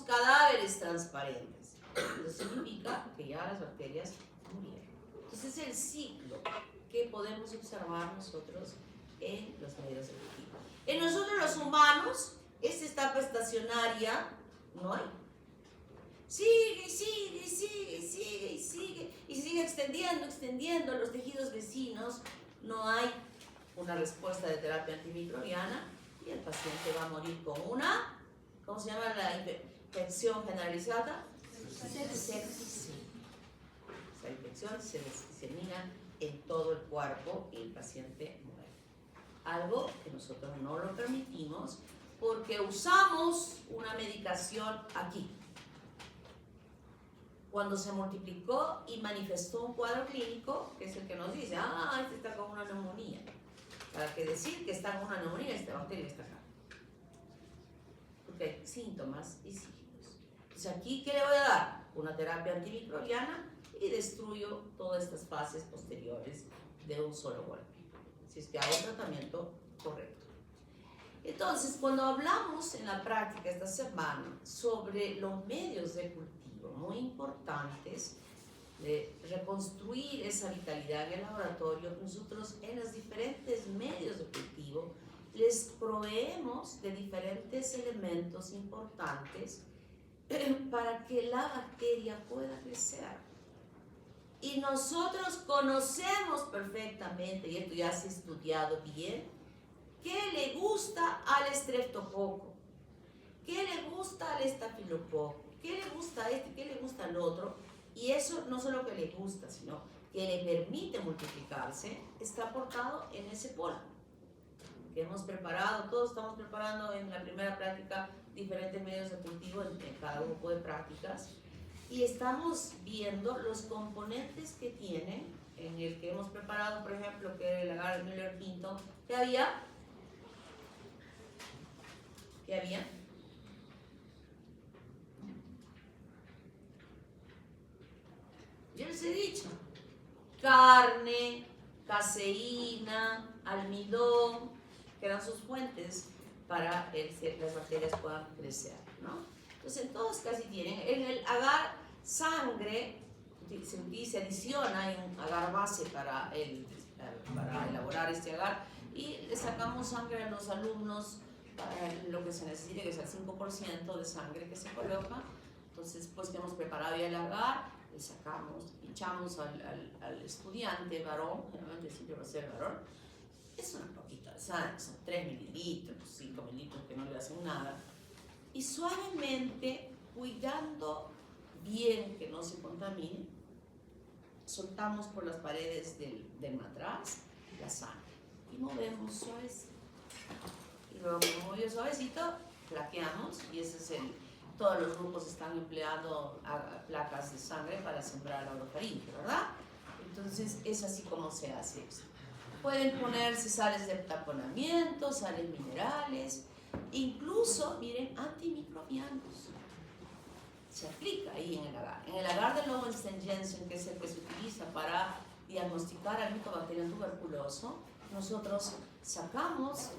cadáveres transparentes. Eso significa que ya las bacterias murieron. Entonces es el ciclo que podemos observar nosotros en los medios de cultivo. En nosotros los humanos, esta etapa estacionaria no hay. Sigue y sigue extendiendo los tejidos vecinos. No hay una respuesta de terapia antimicrobiana y el paciente va a morir con una, ¿cómo se llama la infección generalizada? Sepsis. Esa infección se disemina en todo el cuerpo y el paciente muere. Algo que nosotros no lo permitimos porque usamos una medicación aquí. Cuando se multiplicó y manifestó un cuadro clínico, que es el que nos dice, este está con una neumonía. Para que decir que está con una neumonía, esta bacteria está acá. Porque hay síntomas y signos. Entonces aquí, ¿qué le voy a dar? Una terapia antimicrobiana y destruyo todas estas fases posteriores de un solo golpe. Si es que hay un tratamiento correcto. Entonces, cuando hablamos en la práctica esta semana sobre los medios de cultivo, muy importantes, de reconstruir esa vitalidad en el laboratorio, nosotros en los diferentes medios de cultivo les proveemos de diferentes elementos importantes para que la bacteria pueda crecer. Y nosotros conocemos perfectamente, y esto ya se ha estudiado bien, qué le gusta al estreptococo, qué le gusta al estafilococo, qué le gusta a este, qué le gusta al otro. Y eso no solo que le gusta, sino que le permite multiplicarse, está aportado en ese polvo. que hemos preparado, todos estamos preparando en la primera práctica diferentes medios de cultivo en cada grupo de prácticas, y estamos viendo los componentes que tiene en el que hemos preparado, por ejemplo, que era el agar Müller-Hinton, que había, yo les he dicho, carne, caseína, almidón, que eran sus fuentes para que las bacterias puedan crecer, ¿no? Entonces, en todos casi tienen. En el agar sangre se adiciona, hay un agar base para elaborar este agar, y le sacamos sangre a los alumnos para lo que se necesite, que es el 5% de sangre que se coloca. Entonces, pues que hemos preparado ya el agar, le sacamos, pinchamos al estudiante varón, generalmente siempre va a ser varón, es una poquita de sangre, son 3 mililitros, 5 mililitros que no le hacen nada, y suavemente, cuidando bien que no se contamine, soltamos por las paredes del matraz la sangre y movemos suavecito, y luego que movemos suavecito, plaqueamos, y ese es todos los grupos están empleando placas de sangre para sembrar orofaringe, ¿verdad? Entonces es así como se hace eso. Pueden ponerse sales de taponamiento, sales minerales, incluso, miren, antimicrobianos. Se aplica ahí en el agar. En el agar de Lowenstein-Jensen, que es el que se utiliza para diagnosticar al Mycobacterium tuberculoso, nosotros sacamos,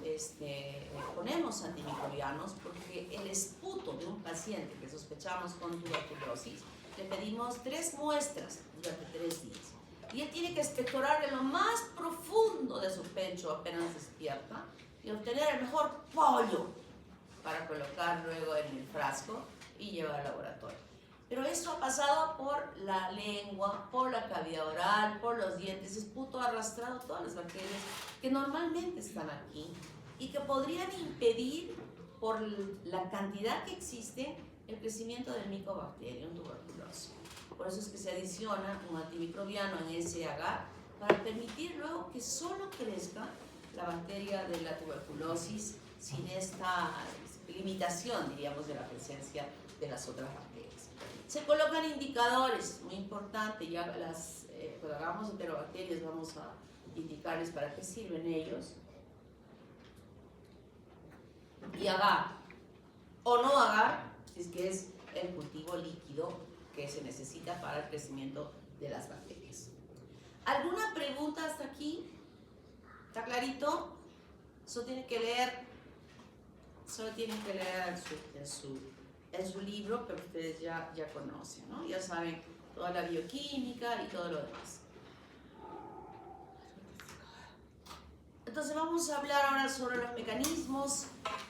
ponemos antimicrobianos, porque el esputo de un paciente que sospechamos con tuberculosis, le pedimos 3 muestras durante 3 días. Y él tiene que expectorar en lo más profundo de su pecho apenas despierta y obtener el mejor pollo para colocar luego en el frasco y llevar al laboratorio. Pero esto ha pasado por la lengua, por la cavidad oral, por los dientes, esputo ha arrastrado todas las bacterias que normalmente están aquí y que podrían impedir, por la cantidad que existe, el crecimiento del Mycobacterium tuberculoso. Por eso es que se adiciona un antimicrobiano en ese agar para permitir luego que solo crezca la bacteria de la tuberculosis sin esta limitación, diríamos, de la presencia de las otras bacterias. Se colocan indicadores, muy importante, ya cuando hagamos enterobacterias vamos a indicarles para qué sirven ellos. Y agar o no agar, es que es el cultivo líquido que se necesita para el crecimiento de las bacterias. ¿Alguna pregunta hasta aquí? ¿Está clarito? Solo tienen que leer en su libro, pero ustedes ya conocen, ¿no? Ya saben toda la bioquímica y todo lo demás. Entonces vamos a hablar ahora sobre los mecanismos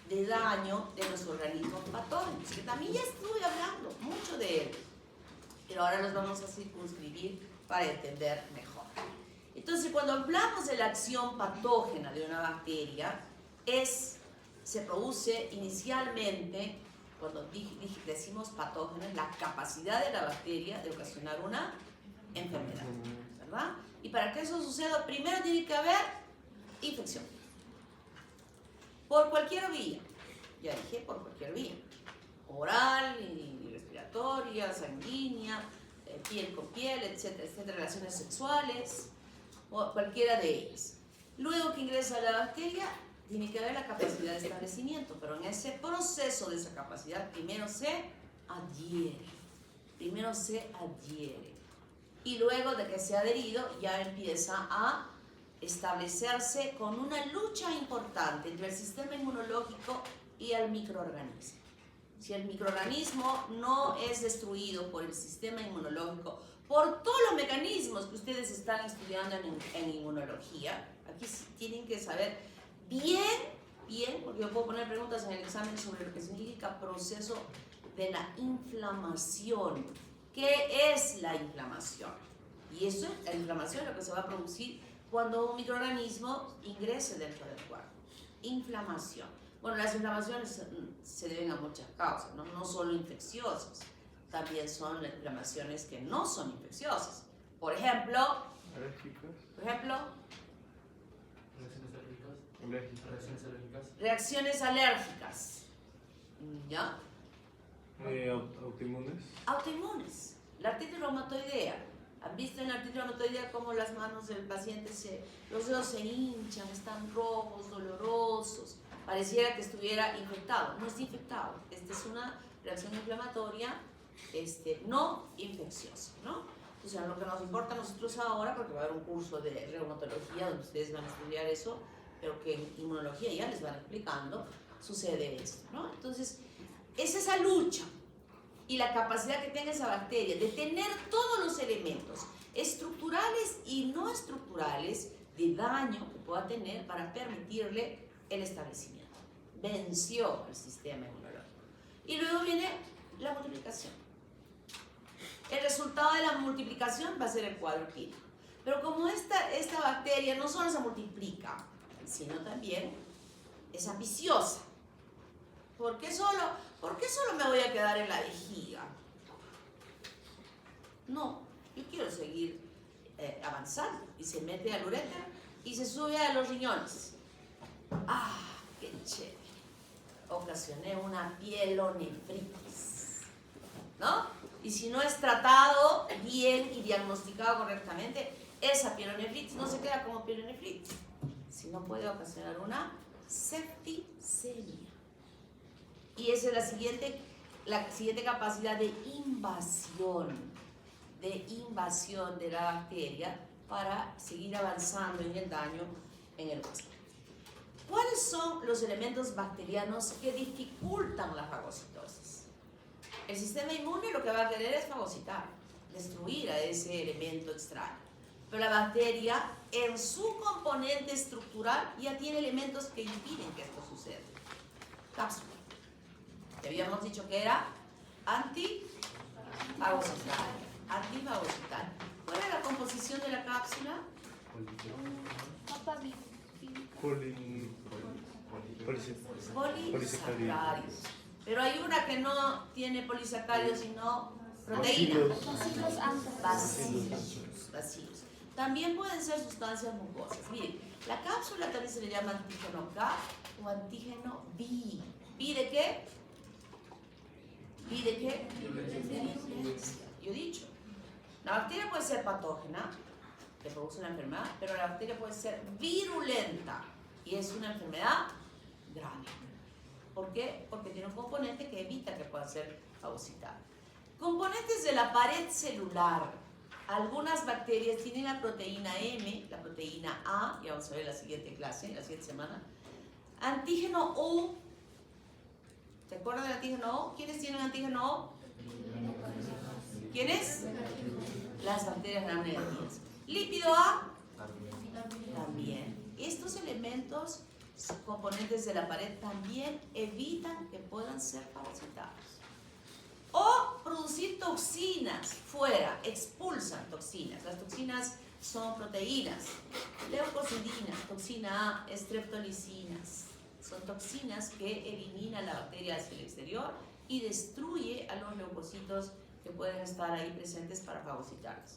de daño de los organismos patógenos, que también ya estuve hablando mucho de ellos, pero ahora los vamos a circunscribir para entender mejor. Entonces, cuando hablamos de la acción patógena de una bacteria, se produce inicialmente, cuando decimos patógeno, la capacidad de la bacteria de ocasionar una enfermedad, ¿verdad? Y para que eso suceda, primero tiene que haber infección. Por cualquier vía, ya dije, por cualquier vía. Oral, respiratoria, sanguínea, piel con piel, etcétera, etcétera, relaciones sexuales, o cualquiera de ellas. Luego que ingresa la bacteria, tiene que haber la capacidad de establecimiento, pero en ese proceso de esa capacidad primero se adhiere. Y luego de que se ha adherido, ya empieza a establecerse con una lucha importante entre el sistema inmunológico y el microorganismo. Si el microorganismo no es destruido por el sistema inmunológico, por todos los mecanismos que ustedes están estudiando en inmunología, aquí tienen que saber bien, porque yo puedo poner preguntas en el examen sobre lo que significa proceso de la inflamación. ¿Qué es la inflamación? Y eso, la inflamación es lo que se va a producir cuando un microorganismo ingrese dentro del cuerpo. Inflamación. Bueno, las inflamaciones se deben a muchas causas, no solo infecciosas, también son inflamaciones que no son infecciosas. Por ejemplo, ¿Reacciones alérgicas? Reacciones alérgicas. Reacciones alérgicas. ¿Ya? Autoinmunes. Autoinmunes. La artritis reumatoidea. ¿Han visto en la artritis reumatoidea cómo las manos del paciente los dedos se hinchan, están rojos, dolorosos? Pareciera que estuviera infectado. No está infectado. Esta es una reacción inflamatoria no infecciosa, ¿no? O sea, lo que nos importa a nosotros ahora, porque va a haber un curso de reumatología donde ustedes van a estudiar eso, pero que en inmunología ya les van explicando, sucede esto, ¿no? Entonces, es esa lucha y la capacidad que tenga esa bacteria de tener todos los elementos estructurales y no estructurales de daño que pueda tener para permitirle el establecimiento. Venció el sistema inmunológico. Y luego viene la multiplicación. El resultado de la multiplicación va a ser el cuadro clínico. Pero como esta bacteria no solo se multiplica, sino también es ambiciosa. ¿Por qué solo me voy a quedar en la vejiga? No, yo quiero seguir avanzando. Y se mete al uréter y se sube a los riñones. ¡Ah, qué chévere! Ocasioné una pielonefritis, ¿no? Y si no es tratado bien y diagnosticado correctamente, esa pielonefritis no se queda como pielonefritis, sino puede ocasionar una septicemia. Y esa es la siguiente capacidad de invasión de la bacteria para seguir avanzando en el daño en el hueso. ¿Cuáles son los elementos bacterianos que dificultan la fagocitosis? El sistema inmune lo que va a querer es fagocitar, destruir a ese elemento extraño. Pero la bacteria, en su componente estructural, ya tiene elementos que impiden que esto suceda. Cápsula. Que habíamos dicho que era antifagocital. ¿Cuál es la composición de la cápsula? Polisacáridos. Pero hay una que no tiene polisacáridos, sino proteína. Bacilos. También pueden ser sustancias mucosas. Miren, la cápsula también se le llama antígeno K o antígeno B. ¿B de qué? ¿B de qué? Virulencia. Yo he dicho, la bacteria puede ser patógena, que produce una enfermedad, pero la bacteria puede ser virulenta y es una enfermedad grave. ¿Por qué? Porque tiene un componente que evita que pueda ser fagocitada. Componentes de la pared celular. Algunas bacterias tienen la proteína M, la proteína A, ya vamos a ver en la siguiente clase, la siguiente semana. Antígeno O. ¿Se acuerdan del antígeno O? ¿Quiénes tienen antígeno O? ¿Quiénes? Las bacterias gram negativas. Lípido A. También. Estos elementos, componentes de la pared, también evitan que puedan ser fagocitados. O producir toxinas fuera, expulsan toxinas. Las toxinas son proteínas, leucocidinas, toxina A, streptolicinas. Son toxinas que eliminan la bacteria hacia el exterior y destruye a los leucocitos que pueden estar ahí presentes para fagocitarlos.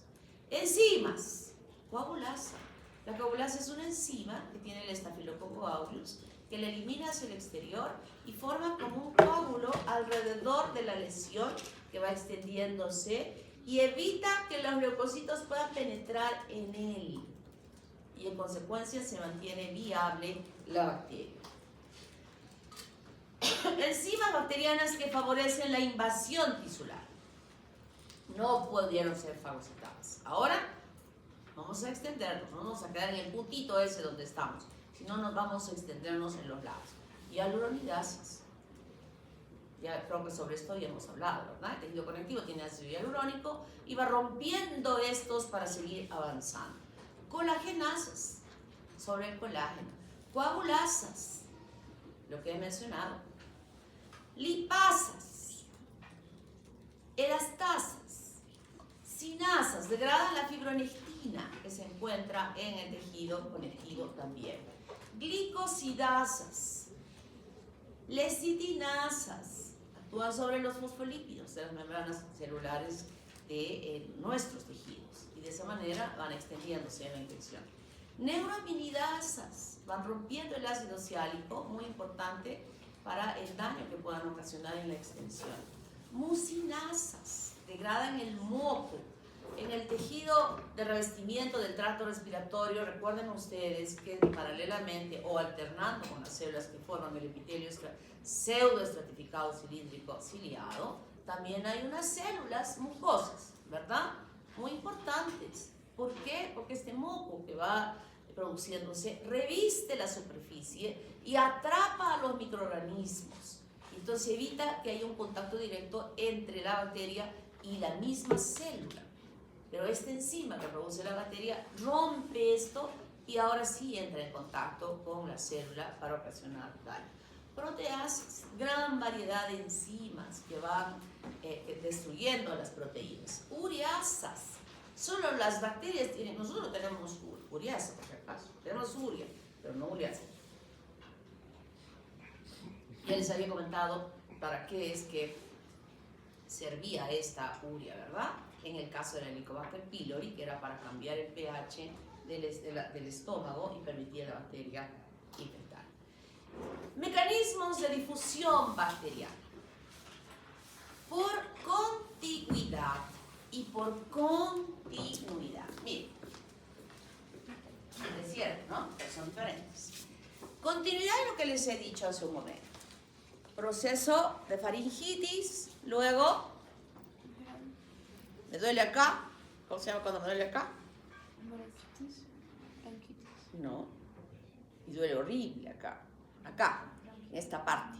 Enzimas, coagulasa. La coagulasa es una enzima que tiene el Staphylococcus aureus que la elimina hacia el exterior y forma como un coágulo alrededor de la lesión que va extendiéndose y evita que los leucocitos puedan penetrar en él y en consecuencia se mantiene viable la bacteria. Enzimas bacterianas que favorecen la invasión tisular no pudieron ser fagocitadas. Ahora vamos a extendernos, no nos vamos a quedar en el puntito ese donde estamos, sino nos vamos a extendernos en los lados. Y hialuronidasas. Ya creo que sobre esto ya hemos hablado, ¿verdad? El tejido conectivo tiene ácido hialurónico y va rompiendo estos para seguir avanzando. Colagenasas, sobre el colágeno. Coagulasas, lo que he mencionado. Lipasas, elastasas, sinasas, degradan la fibronectina que se encuentra en el tejido conectivo también. Glicosidasas, lecitinasas, actúan sobre los fosfolípidos de las membranas celulares de nuestros tejidos y de esa manera van extendiéndose en la infección. Neuroaminidasas van rompiendo el ácido siálico, muy importante para el daño que puedan ocasionar en la extensión. Mucinasas degradan el moco. En el tejido de revestimiento del tracto respiratorio, recuerden ustedes que paralelamente o alternando con las células que forman el epitelio pseudoestratificado cilíndrico ciliado, también hay unas células mucosas, ¿verdad? Muy importantes. ¿Por qué? Porque este moco que va produciéndose reviste la superficie y atrapa a los microorganismos. Entonces evita que haya un contacto directo entre la bacteria y la misma célula. Pero esta enzima que produce la bacteria rompe esto y ahora sí entra en contacto con la célula para ocasionar daño. Proteasas, gran variedad de enzimas que van destruyendo las proteínas. Ureasas, solo las bacterias tienen, nosotros tenemos ureasa, por si acaso, tenemos urea, pero no ureasa. Ya les había comentado para qué es que servía esta urea, ¿verdad? En el caso del Helicobacter pylori, que era para cambiar el pH del estómago y permitir a la bacteria infectar. Mecanismos de difusión bacteriana. Por contigüidad y por continuidad. Miren, es cierto, ¿no? Son diferentes. Continuidad es lo que les he dicho hace un momento. Proceso de faringitis, luego me duele acá. ¿Cómo se llama cuando me duele acá? No. Y duele horrible acá. Acá, en esta parte.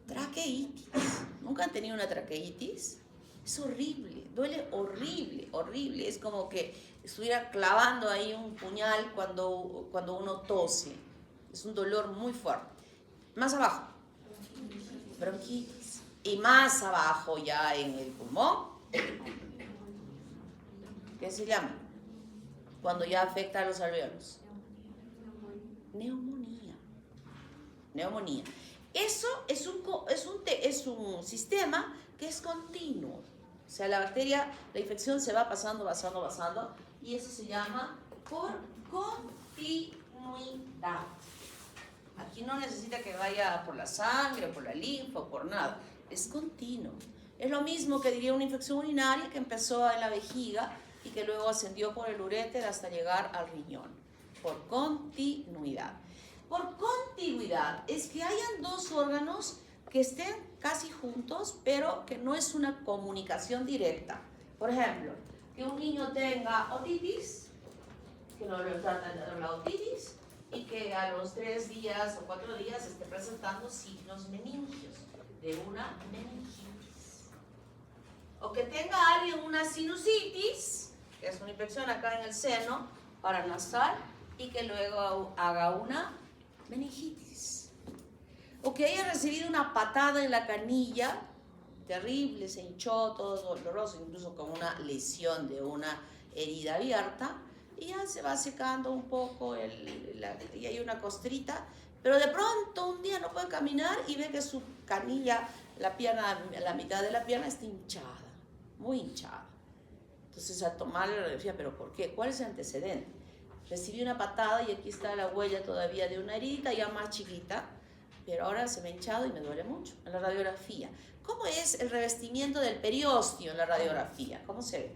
Traqueitis. ¿Nunca han tenido una traqueitis? Es horrible, duele horrible, horrible. Es como que estuviera clavando ahí un puñal cuando uno tose. Es un dolor muy fuerte. Más abajo, bronquitis. Y más abajo ya en el pulmón, ¿qué se llama? Cuando ya afecta a los alvéolos. Neumonía. Neumonía. Eso es un sistema que es continuo. O sea, la infección se va pasando, y eso se llama por continuidad. Aquí no necesita que vaya por la sangre, por la linfa, o por nada. Es continuo. Es lo mismo que diría una infección urinaria que empezó en la vejiga y que luego ascendió por el uréter hasta llegar al riñón. Por continuidad. Por contigüidad es que hayan dos órganos que estén casi juntos, pero que no es una comunicación directa. Por ejemplo, que un niño tenga otitis, que no le tratan de dar la otitis, y que a los 3 días o 4 días esté presentando signos meningios de una meningitis. O que tenga alguien una sinusitis, que es una infección acá en el seno paranasal, y que luego haga una meningitis. O que haya recibido una patada en la canilla, terrible, se hinchó, todo doloroso, incluso con una lesión de una herida abierta, y ya se va secando un poco y hay una costrita, pero de pronto un día no puede caminar y ve que su canilla, la mitad de la pierna está hinchada, muy hinchada. Entonces al tomarle la radiografía, ¿pero por qué? ¿Cuál es el antecedente? Recibí una patada y aquí está la huella todavía de una herida ya más chiquita, pero ahora se me ha hinchado y me duele mucho. En la radiografía, ¿cómo es el revestimiento del periósteo en la radiografía? ¿Cómo se ve?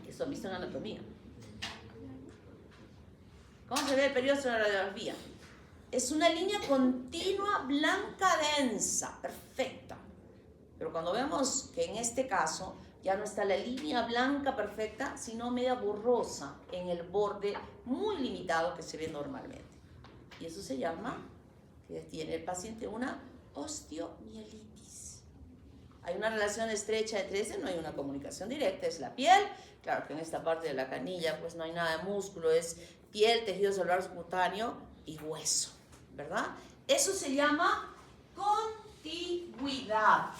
Eso han visto en anatomía. ¿Cómo se ve el periósteo en la radiografía? Es una línea continua, blanca, densa, perfecta. Pero cuando vemos que en este caso ya no está la línea blanca perfecta, sino media borrosa en el borde muy limitado que se ve normalmente. Y eso se llama, que tiene el paciente una osteomielitis. Hay una relación estrecha entre ese, no hay una comunicación directa, es la piel. Claro que en esta parte de la canilla pues no hay nada de músculo, es piel, tejido celular subcutáneo y hueso, ¿verdad? Eso se llama contigüidad.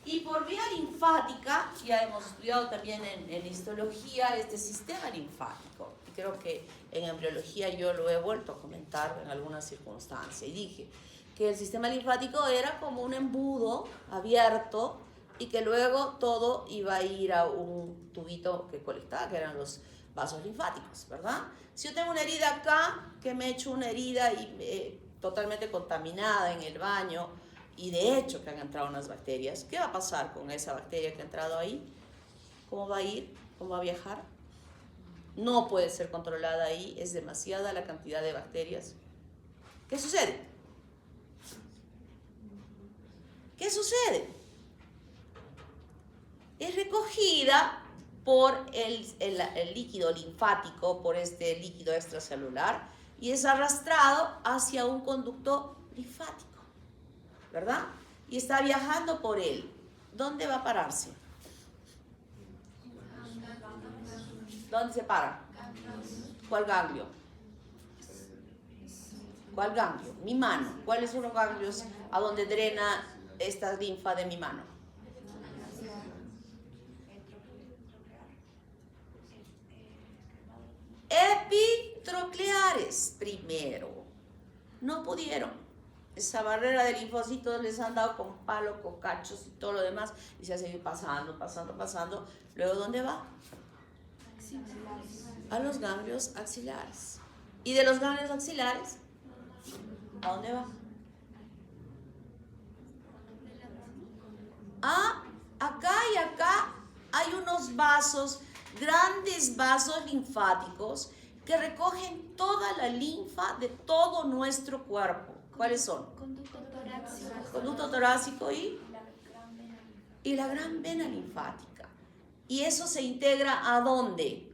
Y por vía linfática, ya hemos estudiado también en histología este sistema linfático. Y creo que en embriología yo lo he vuelto a comentar en alguna circunstancia. Y dije que el sistema linfático era como un embudo abierto y que luego todo iba a ir a un tubito que colectaba, que eran los vasos linfáticos, ¿verdad? Si yo tengo una herida acá, que me he hecho una herida totalmente contaminada en el baño, y de hecho que han entrado unas bacterias, ¿qué va a pasar con esa bacteria que ha entrado ahí? ¿Cómo va a ir? ¿Cómo va a viajar? No puede ser controlada ahí, es demasiada la cantidad de bacterias. ¿Qué sucede? ¿Qué sucede? Es recogida por el líquido linfático, por este líquido extracelular, y es arrastrado hacia un conducto linfático, ¿verdad? Y está viajando por él. ¿Dónde va a pararse? ¿Dónde se para? ¿Cuál ganglio? ¿Cuál ganglio? Mi mano. ¿Cuáles son los ganglios a donde drena esta linfa de mi mano? Epitrocleares primero. No pudieron. Esa barrera de linfocitos les han dado con palo, con cachos y todo lo demás, y se ha seguido pasando. Luego, ¿dónde va? A los ganglios axilares. ¿Y de los ganglios axilares? ¿A dónde va? Acá y acá hay unos vasos, grandes vasos linfáticos que recogen toda la linfa de todo nuestro cuerpo. ¿Cuáles son? Conducto torácico y la gran vena linfática. ¿Y eso se integra a dónde?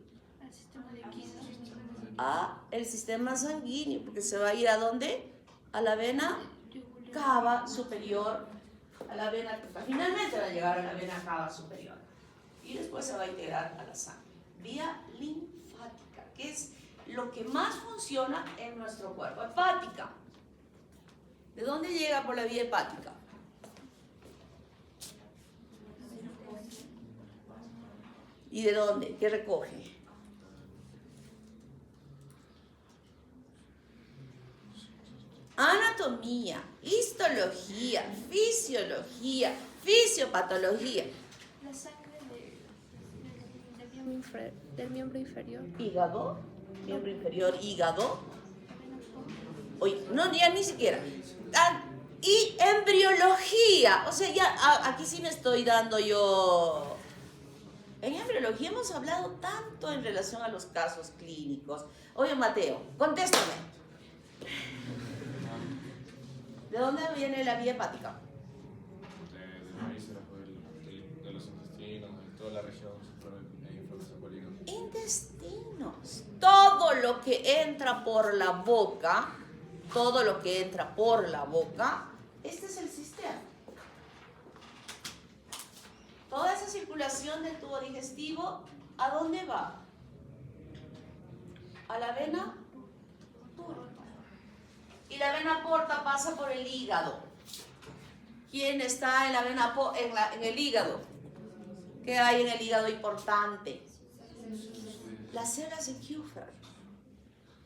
A el sistema sanguíneo, porque se va a ir a dónde? A la vena cava superior, a la vena, finalmente va a llegar a la vena cava superior y después se va a integrar a la sangre. Vía linfática, que es lo que más funciona en nuestro cuerpo. Hepática. ¿De dónde llega por la vía hepática? ¿Y de dónde? ¿Qué recoge? Anatomía, histología, fisiología, fisiopatología. La sangre del miembro inferior. Hígado, miembro inferior, hígado. Oye, no, ya ni siquiera. Y embriología, o sea, ya aquí sí me estoy dando yo. En embriología hemos hablado tanto en relación a los casos clínicos. Oye, Mateo, contéstame. ¿De dónde viene la vía hepática? De las vísceras, de los intestinos, de toda la región infracosapolina. Intestinos. Todo lo que entra por la boca, este es el sistema. Toda esa circulación del tubo digestivo, ¿a dónde va? A la vena porta. Y la vena porta pasa por el hígado. ¿Quién está en la vena en el hígado? ¿Qué hay en el hígado importante? Las células de Kupffer.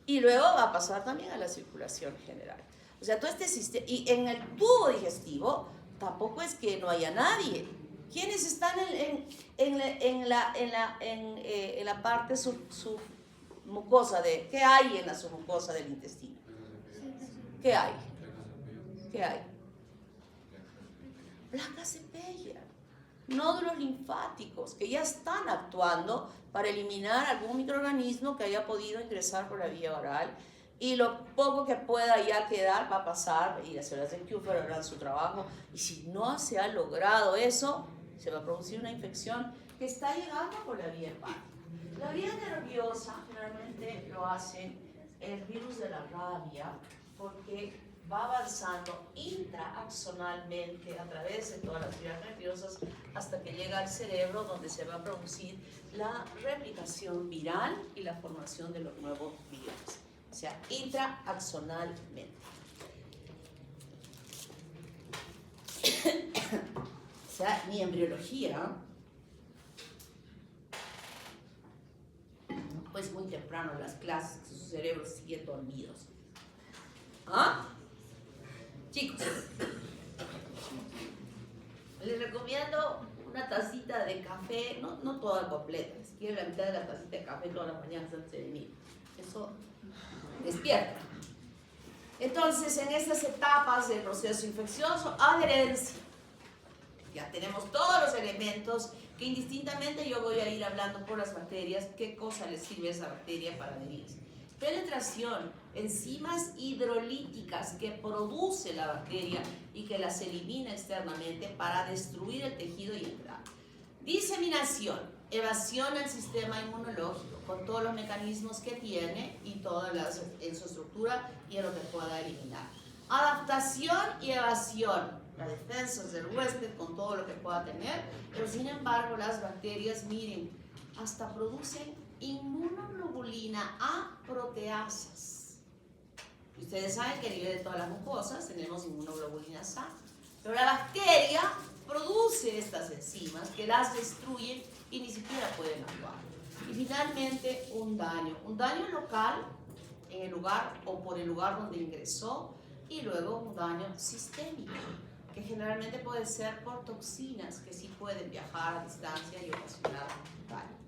Y luego va a pasar también a la circulación general. O sea, todo este sistema. Y en el tubo digestivo tampoco es que no haya nadie. ¿Quiénes están en la parte submucosa de... ¿Qué hay en la submucosa del intestino? ¿Qué hay? Placa cepilla, nódulos linfáticos que ya están actuando para eliminar algún microorganismo que haya podido ingresar por la vía oral, y lo poco que pueda ya quedar va a pasar y las células de Kupffer harán su trabajo, y si no se ha logrado eso, se va a producir una infección que está llegando por la vía hepática. La vía nerviosa generalmente lo hacen el virus de la rabia, porque va avanzando intraaxonalmente a través de todas las vías nerviosas hasta que llega al cerebro, donde se va a producir la replicación viral y la formación de los nuevos virus. O sea, intraaxonalmente. O sea, mi embriología, pues muy temprano en las clases, sus cerebros siguen dormidos. ¿Ah? Chicos, les recomiendo una tacita de café, no toda completa, si quiere la mitad de la tacita de café todas las mañanas antes de venir. Eso despierta. Entonces, en estas etapas del proceso infeccioso, adherencia. Ya tenemos todos los elementos que indistintamente yo voy a ir hablando por las bacterias, qué cosa les sirve esa bacteria para adherirse. Penetración, enzimas hidrolíticas que produce la bacteria y que las elimina externamente para destruir el tejido y entrar. Diseminación, evasión al sistema inmunológico con todos los mecanismos que tiene y todas las en su estructura y en lo que pueda eliminar. Adaptación y evasión, las defensas del huésped con todo lo que pueda tener, pero sin embargo las bacterias, miren, hasta producen inmunoglobulina A proteasas. Ustedes saben que a nivel de todas las mucosas tenemos inmunoglobulinas A, pero la bacteria produce estas enzimas que las destruyen y ni siquiera pueden actuar. Y finalmente un daño local en el lugar o por el lugar donde ingresó, y luego un daño sistémico, que generalmente puede ser por toxinas que sí pueden viajar a distancia y ocasionar daño.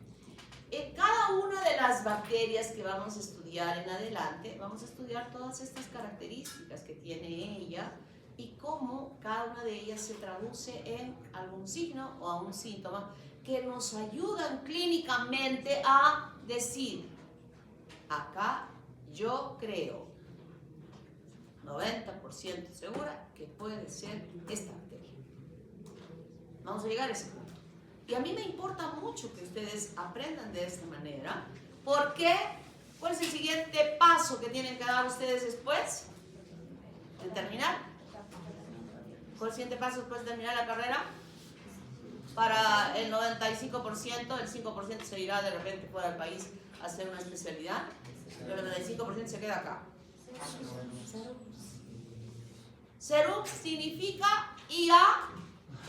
En cada una de las bacterias que vamos a estudiar en adelante, vamos a estudiar todas estas características que tiene ella y cómo cada una de ellas se traduce en algún signo o a un síntoma que nos ayudan clínicamente a decir, acá yo creo 90% segura que puede ser esta bacteria. Vamos a llegar a ese punto. Y a mí me importa mucho que ustedes aprendan de esta manera, porque ¿cuál es el siguiente paso que tienen que dar ustedes después de terminar? ¿Cuál es el siguiente paso después de terminar la carrera? Para el 95%, el 5% se irá de repente fuera del país a hacer una especialidad, pero el 95% se queda acá. Serum significa IA,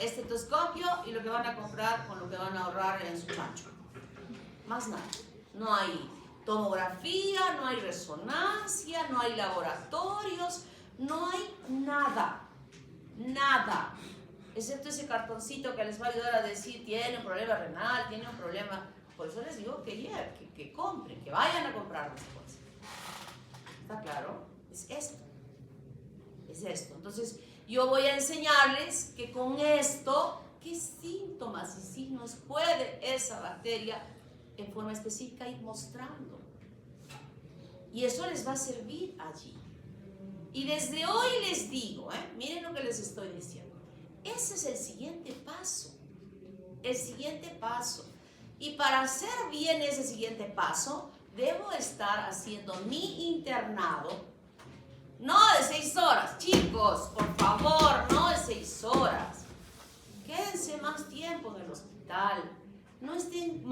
estetoscopio y lo que van a comprar con lo que van a ahorrar en su chancho. Más nada. No hay tomografía, no hay resonancia, no hay laboratorios, no hay nada. Nada. Excepto ese cartoncito que les va a ayudar a decir tiene un problema renal, tiene un problema. Por eso les digo que compren, que vayan a comprar después. ¿Está claro? Es esto. Es esto. Entonces, yo voy a enseñarles que con esto, qué síntomas y signos puede esa bacteria en forma específica ir mostrando. Y eso les va a servir allí. Y desde hoy les digo, miren lo que les estoy diciendo. Ese es el siguiente paso. El siguiente paso. Y para hacer bien ese siguiente paso, debo estar haciendo mi internado. No de 6 horas, chicos, por favor, no de 6 horas. Quédense más tiempo en el hospital. No estén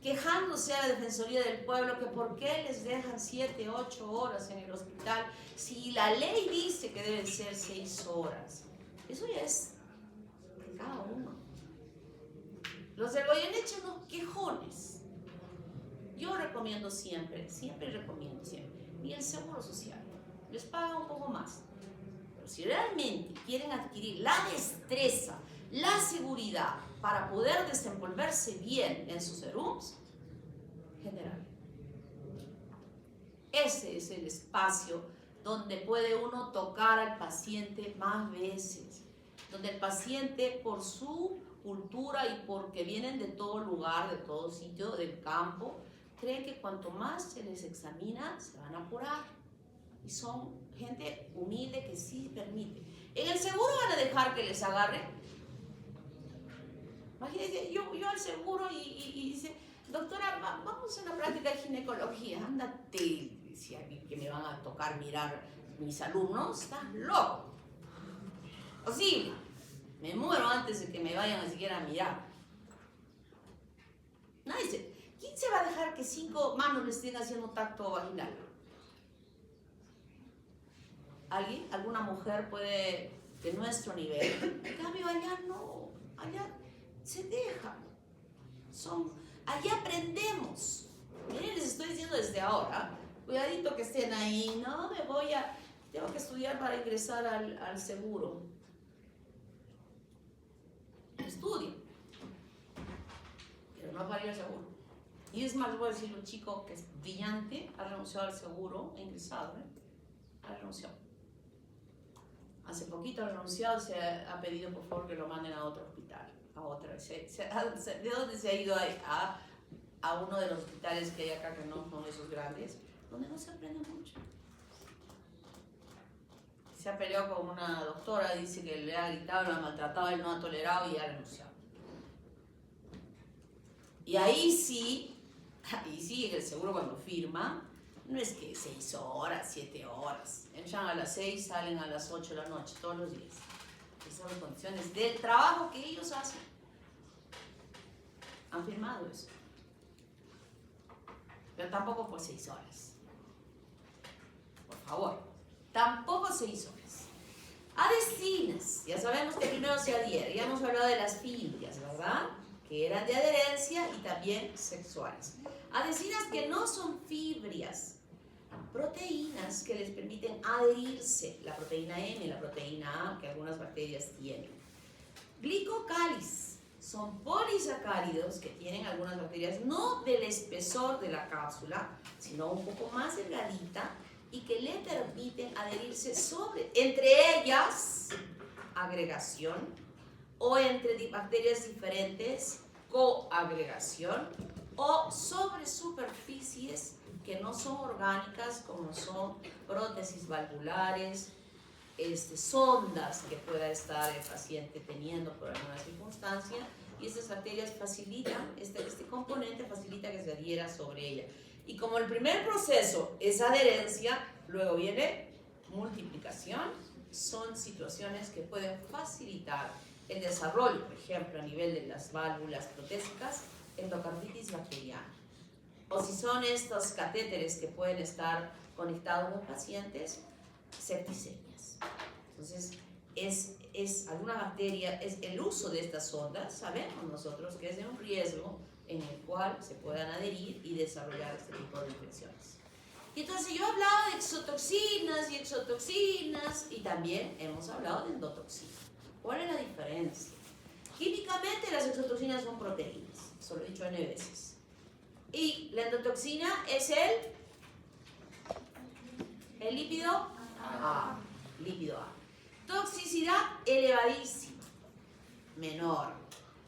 quejándose a la Defensoría del Pueblo que por qué les dejan 7, 8 horas en el hospital si la ley dice que deben ser 6 horas. Eso ya es de cada uno. Los del Goyeneche, unos quejones. Yo recomiendo siempre recomiendo siempre. Y el Seguro Social. Les paga un poco más. Pero si realmente quieren adquirir la destreza, la seguridad para poder desenvolverse bien en sus serums, general. Ese es el espacio donde puede uno tocar al paciente más veces. Donde el paciente, por su cultura y porque vienen de todo lugar, de todo sitio, del campo, creen que cuanto más se les examina, se van a apurar. Y son gente humilde que sí permite. En el seguro van a dejar que les agarren. Imagínense, yo al seguro y dice, doctora, vamos a una práctica de ginecología. Ándate, decía, que me van a tocar mirar mis alumnos. Estás loco. Posible. Me muero antes de que me vayan a siquiera a mirar. Nadie dice, ¿quién se va a dejar que 5 manos le estén haciendo tacto vaginal? ¿Alguien? ¿Alguna mujer puede, de nuestro nivel? En cambio, allá no. Allá se dejan. Allá aprendemos. Miren, les estoy diciendo desde ahora. Cuidadito que estén ahí. No, tengo que estudiar para ingresar al seguro. salir al seguro. Y es más, voy a decir, un chico que es brillante, ha renunciado al seguro, ha ingresado, ha renunciado. Hace poquito ha renunciado, se ha pedido por favor que lo manden a otro hospital, a otra. ¿De dónde se ha ido a uno de los hospitales que hay acá, que no son esos grandes, donde no se aprende mucho? Se ha peleado con una doctora, dice que le ha gritado, lo ha maltratado, él no ha tolerado y ha renunciado. Y ahí sí, el seguro cuando firma, no es que 6 horas, 7 horas. Entran a las 6, salen a las 8 de la noche, todos los días. Esas son las condiciones del trabajo que ellos hacen. Han firmado eso. Pero tampoco por 6 horas. Por favor, tampoco 6 horas. Adhesinas, ya sabemos que primero se adhiere. Ya hemos hablado de las filias, ¿verdad? Que eran de adherencia y también sexuales. Adhesinas que no son fibrias, proteínas que les permiten adherirse, la proteína M, la proteína A, que algunas bacterias tienen. Glicocáliz, son polisacáridos que tienen algunas bacterias, no del espesor de la cápsula, sino un poco más delgadita, y que le permiten adherirse entre ellas, agregación, o entre bacterias diferentes, coagregación, o sobre superficies que no son orgánicas, como son prótesis valvulares, sondas que pueda estar el paciente teniendo por alguna circunstancia, y estas bacterias facilitan, este componente facilita que se adhiera sobre ella. Y como el primer proceso es adherencia, luego viene multiplicación, son situaciones que pueden facilitar el desarrollo, por ejemplo, a nivel de las válvulas protésicas, endocarditis bacteriana. O si son estos catéteres que pueden estar conectados los pacientes, septicemias. Entonces, es alguna bacteria, es el uso de estas sondas, sabemos nosotros que es de un riesgo en el cual se puedan adherir y desarrollar este tipo de infecciones. Y entonces yo he hablado de exotoxinas y también hemos hablado de endotoxinas. ¿Cuál es la diferencia? Químicamente las exotoxinas son proteínas, eso lo he dicho N veces. Y la endotoxina es el lípido A. Lípido A. Toxicidad elevadísima, menor.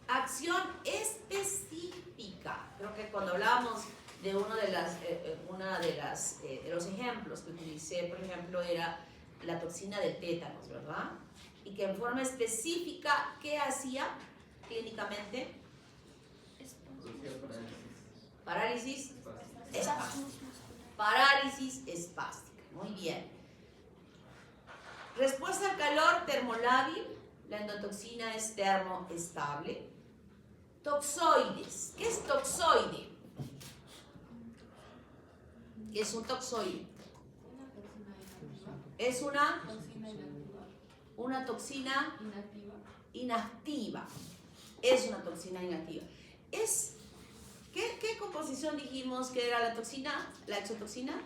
Acción específica. Creo que cuando hablábamos de uno de los ejemplos que utilicé, por ejemplo, era la toxina del tétanos, ¿verdad? Y que en forma específica, ¿qué hacía clínicamente? Parálisis espástica. Parálisis espástica. Muy bien. Respuesta al calor termolábil. La endotoxina es termoestable. Toxoides. ¿Qué es toxoide? ¿Qué es un toxoide? Es una toxina inactiva. Es una toxina inactiva. ¿Qué composición dijimos que era la toxina? La exotoxina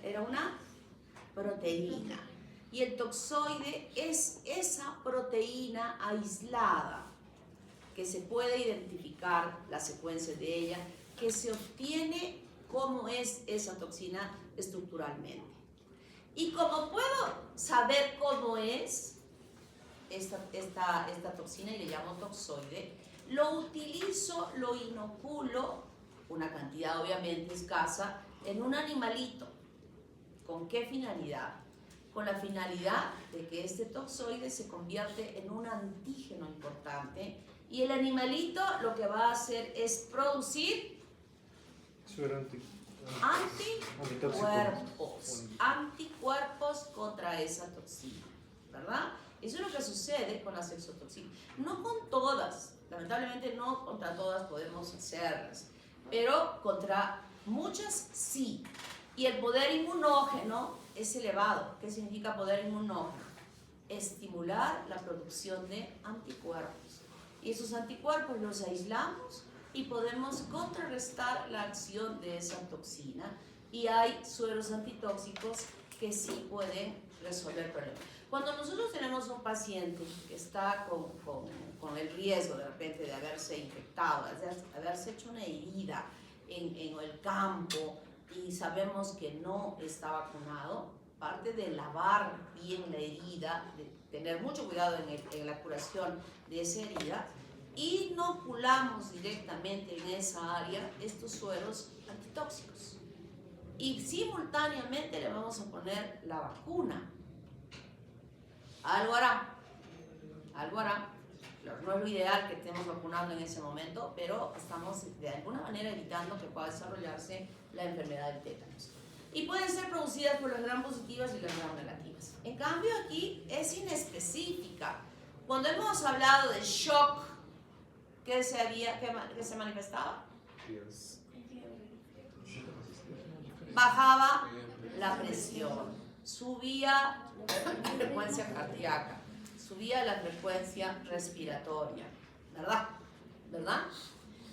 era una proteína. Y el toxoide es esa proteína aislada que se puede identificar la secuencia de ella, que se obtiene cómo es esa toxina estructuralmente. Y como puedo saber cómo es esta toxina, y le llamo toxoide, lo utilizo, lo inoculo, una cantidad obviamente escasa, en un animalito. ¿Con qué finalidad? Con la finalidad de que este toxoide se convierte en un antígeno importante, y el animalito lo que va a hacer es producir anticuerpos contra esa toxina, ¿verdad? Eso es lo que sucede con las exotoxinas. No con todas, lamentablemente no contra todas podemos hacerlas, pero contra muchas sí. Y el poder inmunógeno es elevado. ¿Qué significa poder inmunógeno? Estimular la producción de anticuerpos. Y esos anticuerpos los aislamos y podemos contrarrestar la acción de esa toxina. Y hay sueros antitóxicos que sí pueden resolver el problema. Cuando nosotros tenemos un paciente que está con el riesgo de repente de haberse infectado, de haberse hecho una herida en el campo y sabemos que no está vacunado, parte de lavar bien la herida, de tener mucho cuidado en la curación de esa herida, inoculamos directamente en esa área estos sueros antitóxicos. Y simultáneamente le vamos a poner la vacuna. Algo hará. No es lo ideal que estemos vacunando en ese momento, pero estamos de alguna manera evitando que pueda desarrollarse la enfermedad del tétanos. Y pueden ser producidas por las gram positivas y las gram negativas. En cambio aquí es inespecífica. Cuando hemos hablado de shock, ¿qué se manifestaba? Bajaba la presión, subía la frecuencia cardíaca, subía la frecuencia respiratoria, ¿verdad?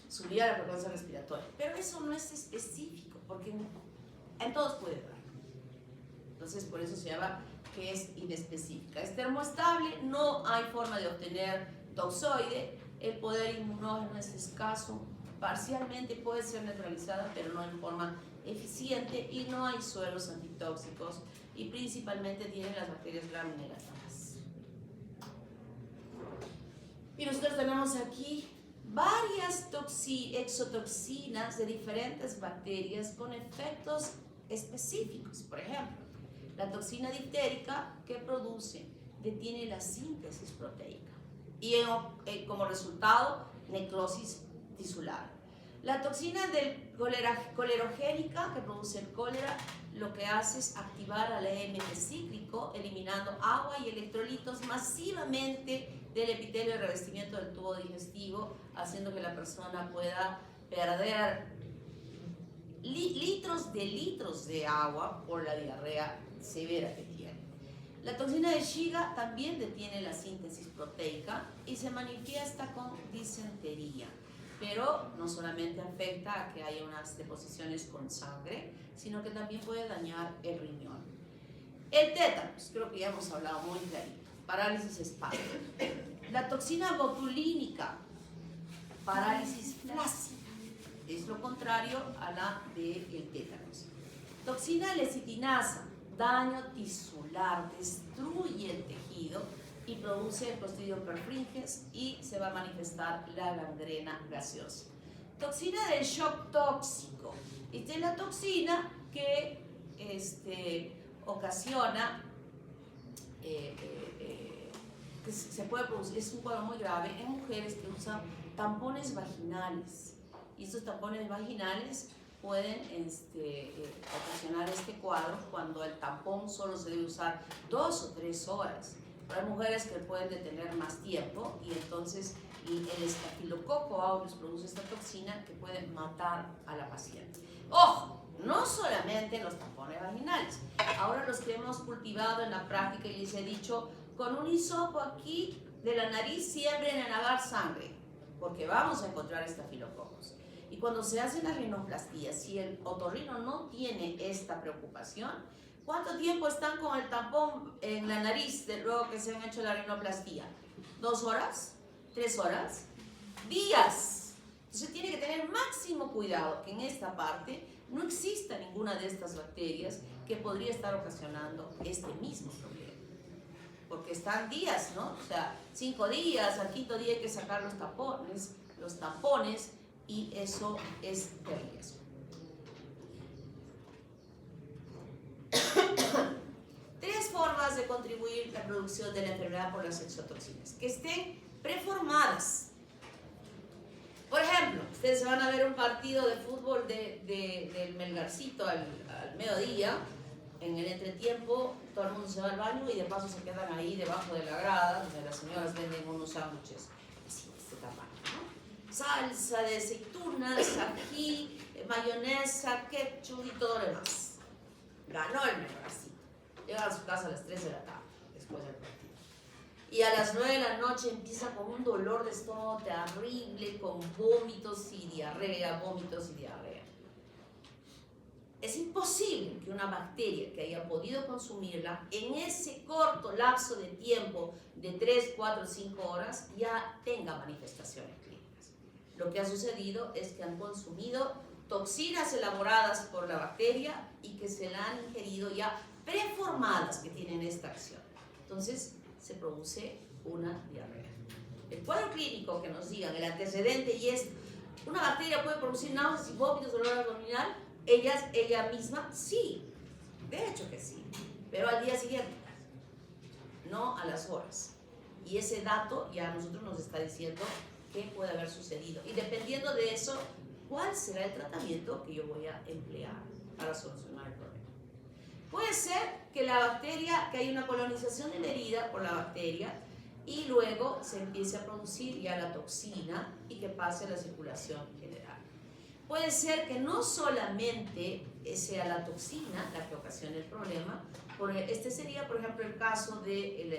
Subía la frecuencia respiratoria, pero eso no es específico, porque en todos puede dar. Entonces, por eso se llama que es inespecífica. Es termoestable, no hay forma de obtener toxoide, el poder inmunógeno es escaso, parcialmente puede ser neutralizada, pero no en forma eficiente, y no hay sueros antitóxicos, y principalmente tienen las bacterias gram negativas. Y nosotros tenemos aquí varias exotoxinas de diferentes bacterias con efectos específicos. Por ejemplo, la toxina diftérica, que detiene la síntesis proteica y como resultado necrosis tisular. La toxina colerogénica, que produce el cólera, lo que hace es activar al AMP cíclico, eliminando agua y electrolitos masivamente del epitelio de revestimiento del tubo digestivo, haciendo que la persona pueda perder litros de agua por la diarrea severa que tiene. La toxina de Shiga también detiene la síntesis proteica y se manifiesta con disentería, pero no solamente afecta a que haya unas deposiciones con sangre, sino que también puede dañar el riñón. El tétanos, creo que ya hemos hablado muy clarito, parálisis espástica. La toxina botulínica, parálisis flácida, es lo contrario a la del tétanos. Toxina lecitinasa, daño tisular, destruye el tejido y produce el Clostridium perfringens y se va a manifestar la gangrena gaseosa. Toxina del shock tóxico. Esta es la toxina que ocasiona, que se puede producir, es un cuadro muy grave en mujeres que usan tampones vaginales. Y estos tampones vaginales pueden ocasionar este cuadro cuando el tampón solo se debe usar 2 o 3 horas. Pero hay mujeres que pueden detener más tiempo y entonces el estafilococo aureus produce esta toxina que puede matar a la paciente. ¡Ojo! No solamente los tampones vaginales. Ahora los que hemos cultivado en la práctica, y les he dicho, con un hisopo aquí de la nariz siembren en agar sangre, porque vamos a encontrar estafilococos. Y cuando se hacen las rinoplastías, si el otorrino no tiene esta preocupación, ¿cuánto tiempo están con el tampón en la nariz de luego que se han hecho la rinoplastía? ¿2 horas? ¿3 horas? ¡Días! Entonces tiene que tener máximo cuidado que en esta parte no exista ninguna de estas bacterias que podría estar ocasionando este mismo problema. Porque están días, ¿no? O sea, 5 días, al 5.º día hay que sacar los tampones, y eso es de riesgo. 3 formas de contribuir a la producción de la enfermedad por las exotoxinas. Que estén preformadas. Por ejemplo, ustedes se van a ver un partido de fútbol del Melgarcito al mediodía. En el entretiempo todo el mundo se va al baño y de paso se quedan ahí debajo de la grada donde las señoras venden unos sándwiches así de este tamaño, ¿no? Salsa de aceitunas, ají, mayonesa, ketchup y todo lo demás. Ganó el Melgarcito. Llegan a su casa a las 3 de la tarde después del partido. Y a las 9 de la noche empieza con un dolor de estómago terrible, con vómitos y diarrea, es imposible que una bacteria que haya podido consumirla en ese corto lapso de tiempo de 3, 4, 5 horas ya tenga manifestaciones clínicas. Lo que ha sucedido es que han consumido toxinas elaboradas por la bacteria y que se la han ingerido ya preformadas que tienen esta acción. Entonces se produce una diarrea. El cuadro clínico que nos digan, el antecedente, y es una bacteria puede producir náuseas y vómitos, dolor abdominal, ella misma, sí, de hecho que sí, pero al día siguiente, no a las horas. Y ese dato ya a nosotros nos está diciendo qué puede haber sucedido. Y dependiendo de eso, ¿cuál será el tratamiento que yo voy a emplear para solucionar el problema? Puede ser que la bacteria, que hay una colonización de la herida por la bacteria y luego se empiece a producir ya la toxina y que pase a la circulación general. Puede ser que no solamente sea la toxina la que ocasione el problema, este sería, por ejemplo, el caso del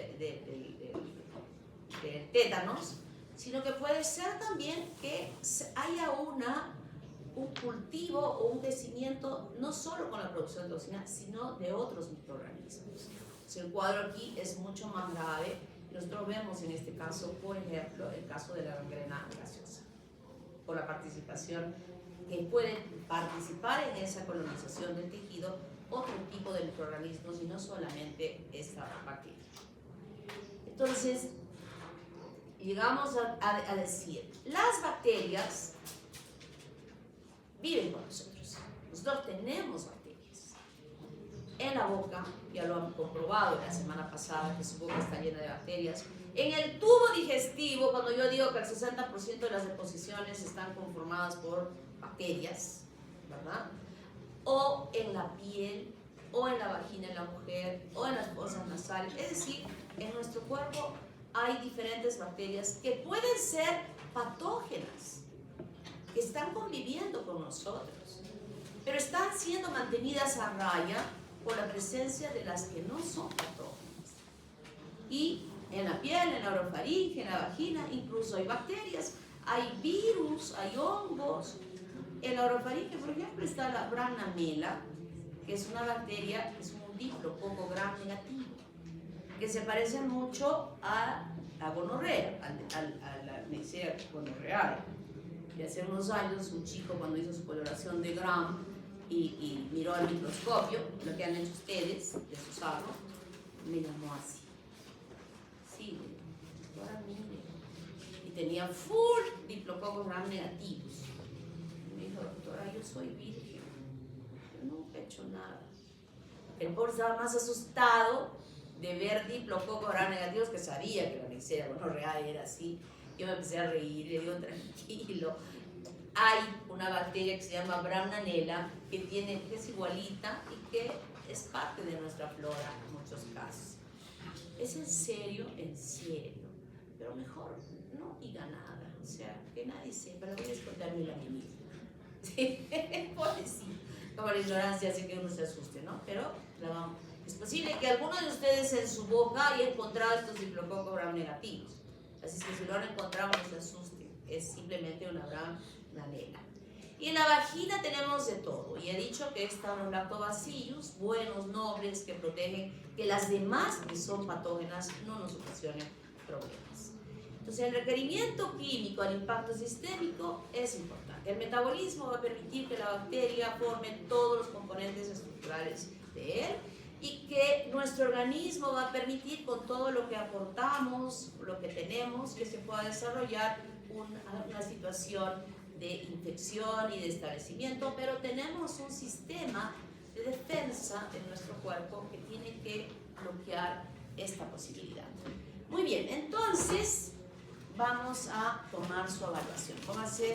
tétanos, sino que puede ser también que haya un cultivo o un crecimiento no solo con la producción de toxina, sino de otros microorganismos. Entonces, el cuadro aquí es mucho más grave. Nosotros vemos en este caso, por ejemplo, el caso de la gangrena gaseosa, por la participación que pueden participar en esa colonización del tejido otro tipo de microorganismos y no solamente esta bacteria. Entonces, llegamos a decir, las bacterias viven con nosotros. Nosotros tenemos bacterias. En la boca, ya lo han comprobado la semana pasada, que su boca está llena de bacterias. En el tubo digestivo, cuando yo digo que el 60% de las deposiciones están conformadas por bacterias, ¿verdad? O en la piel, o en la vagina de la mujer, o en las fosas nasales. Es decir, en nuestro cuerpo hay diferentes bacterias que pueden ser patógenas, que están conviviendo con nosotros, pero están siendo mantenidas a raya por la presencia de las que no son patógenas. Y en la piel, en la orofaringe, en la vagina, incluso hay bacterias, hay virus, hay hongos. En la orofaringe, por ejemplo, está la Bramnamela, que es una bacteria, es un diplococo gram negativo, que se parece mucho a la gonorrea, a la Neisseria gonorreae. Y hace unos años, un chico, cuando hizo su coloración de Gram y miró al microscopio, lo que han hecho ustedes, de usarlo, me llamó así. Sí, ahora mire. Y tenía full diplococos gram negativos. Y me dijo, doctora, yo soy virgen. Yo nunca he hecho nada. El pobre estaba más asustado de ver diplococos gram negativos, que sabía que la Neisseria gonorreae era así. Yo me empecé a reír, le digo, tranquilo. Hay una bacteria que se llama Bramnamela, que es igualita y que es parte de nuestra flora en muchos casos. Es en serio, pero mejor no diga nada, o sea, que nadie sepa, lo voy a esconderme a mí misma. Sí, pobrecito, como la ignorancia hace que uno se asuste, ¿no? Pero es posible que alguno de ustedes en su boca haya encontrado estos diplococos gram negativos, así es que si lo han encontrado no se asusten, es simplemente una Bramnamela. Y en la vagina tenemos de todo, y he dicho que están los lactobacillus, buenos, nobles, que protegen, que las demás que son patógenas no nos ocasionen problemas. Entonces el requerimiento químico al impacto sistémico es importante. El metabolismo va a permitir que la bacteria forme todos los componentes estructurales de él, y que nuestro organismo va a permitir, con todo lo que aportamos, lo que tenemos, que se pueda desarrollar una situación de infección y de establecimiento, pero tenemos un sistema de defensa en nuestro cuerpo que tiene que bloquear esta posibilidad. Muy bien, entonces vamos a tomar su evaluación. Póngase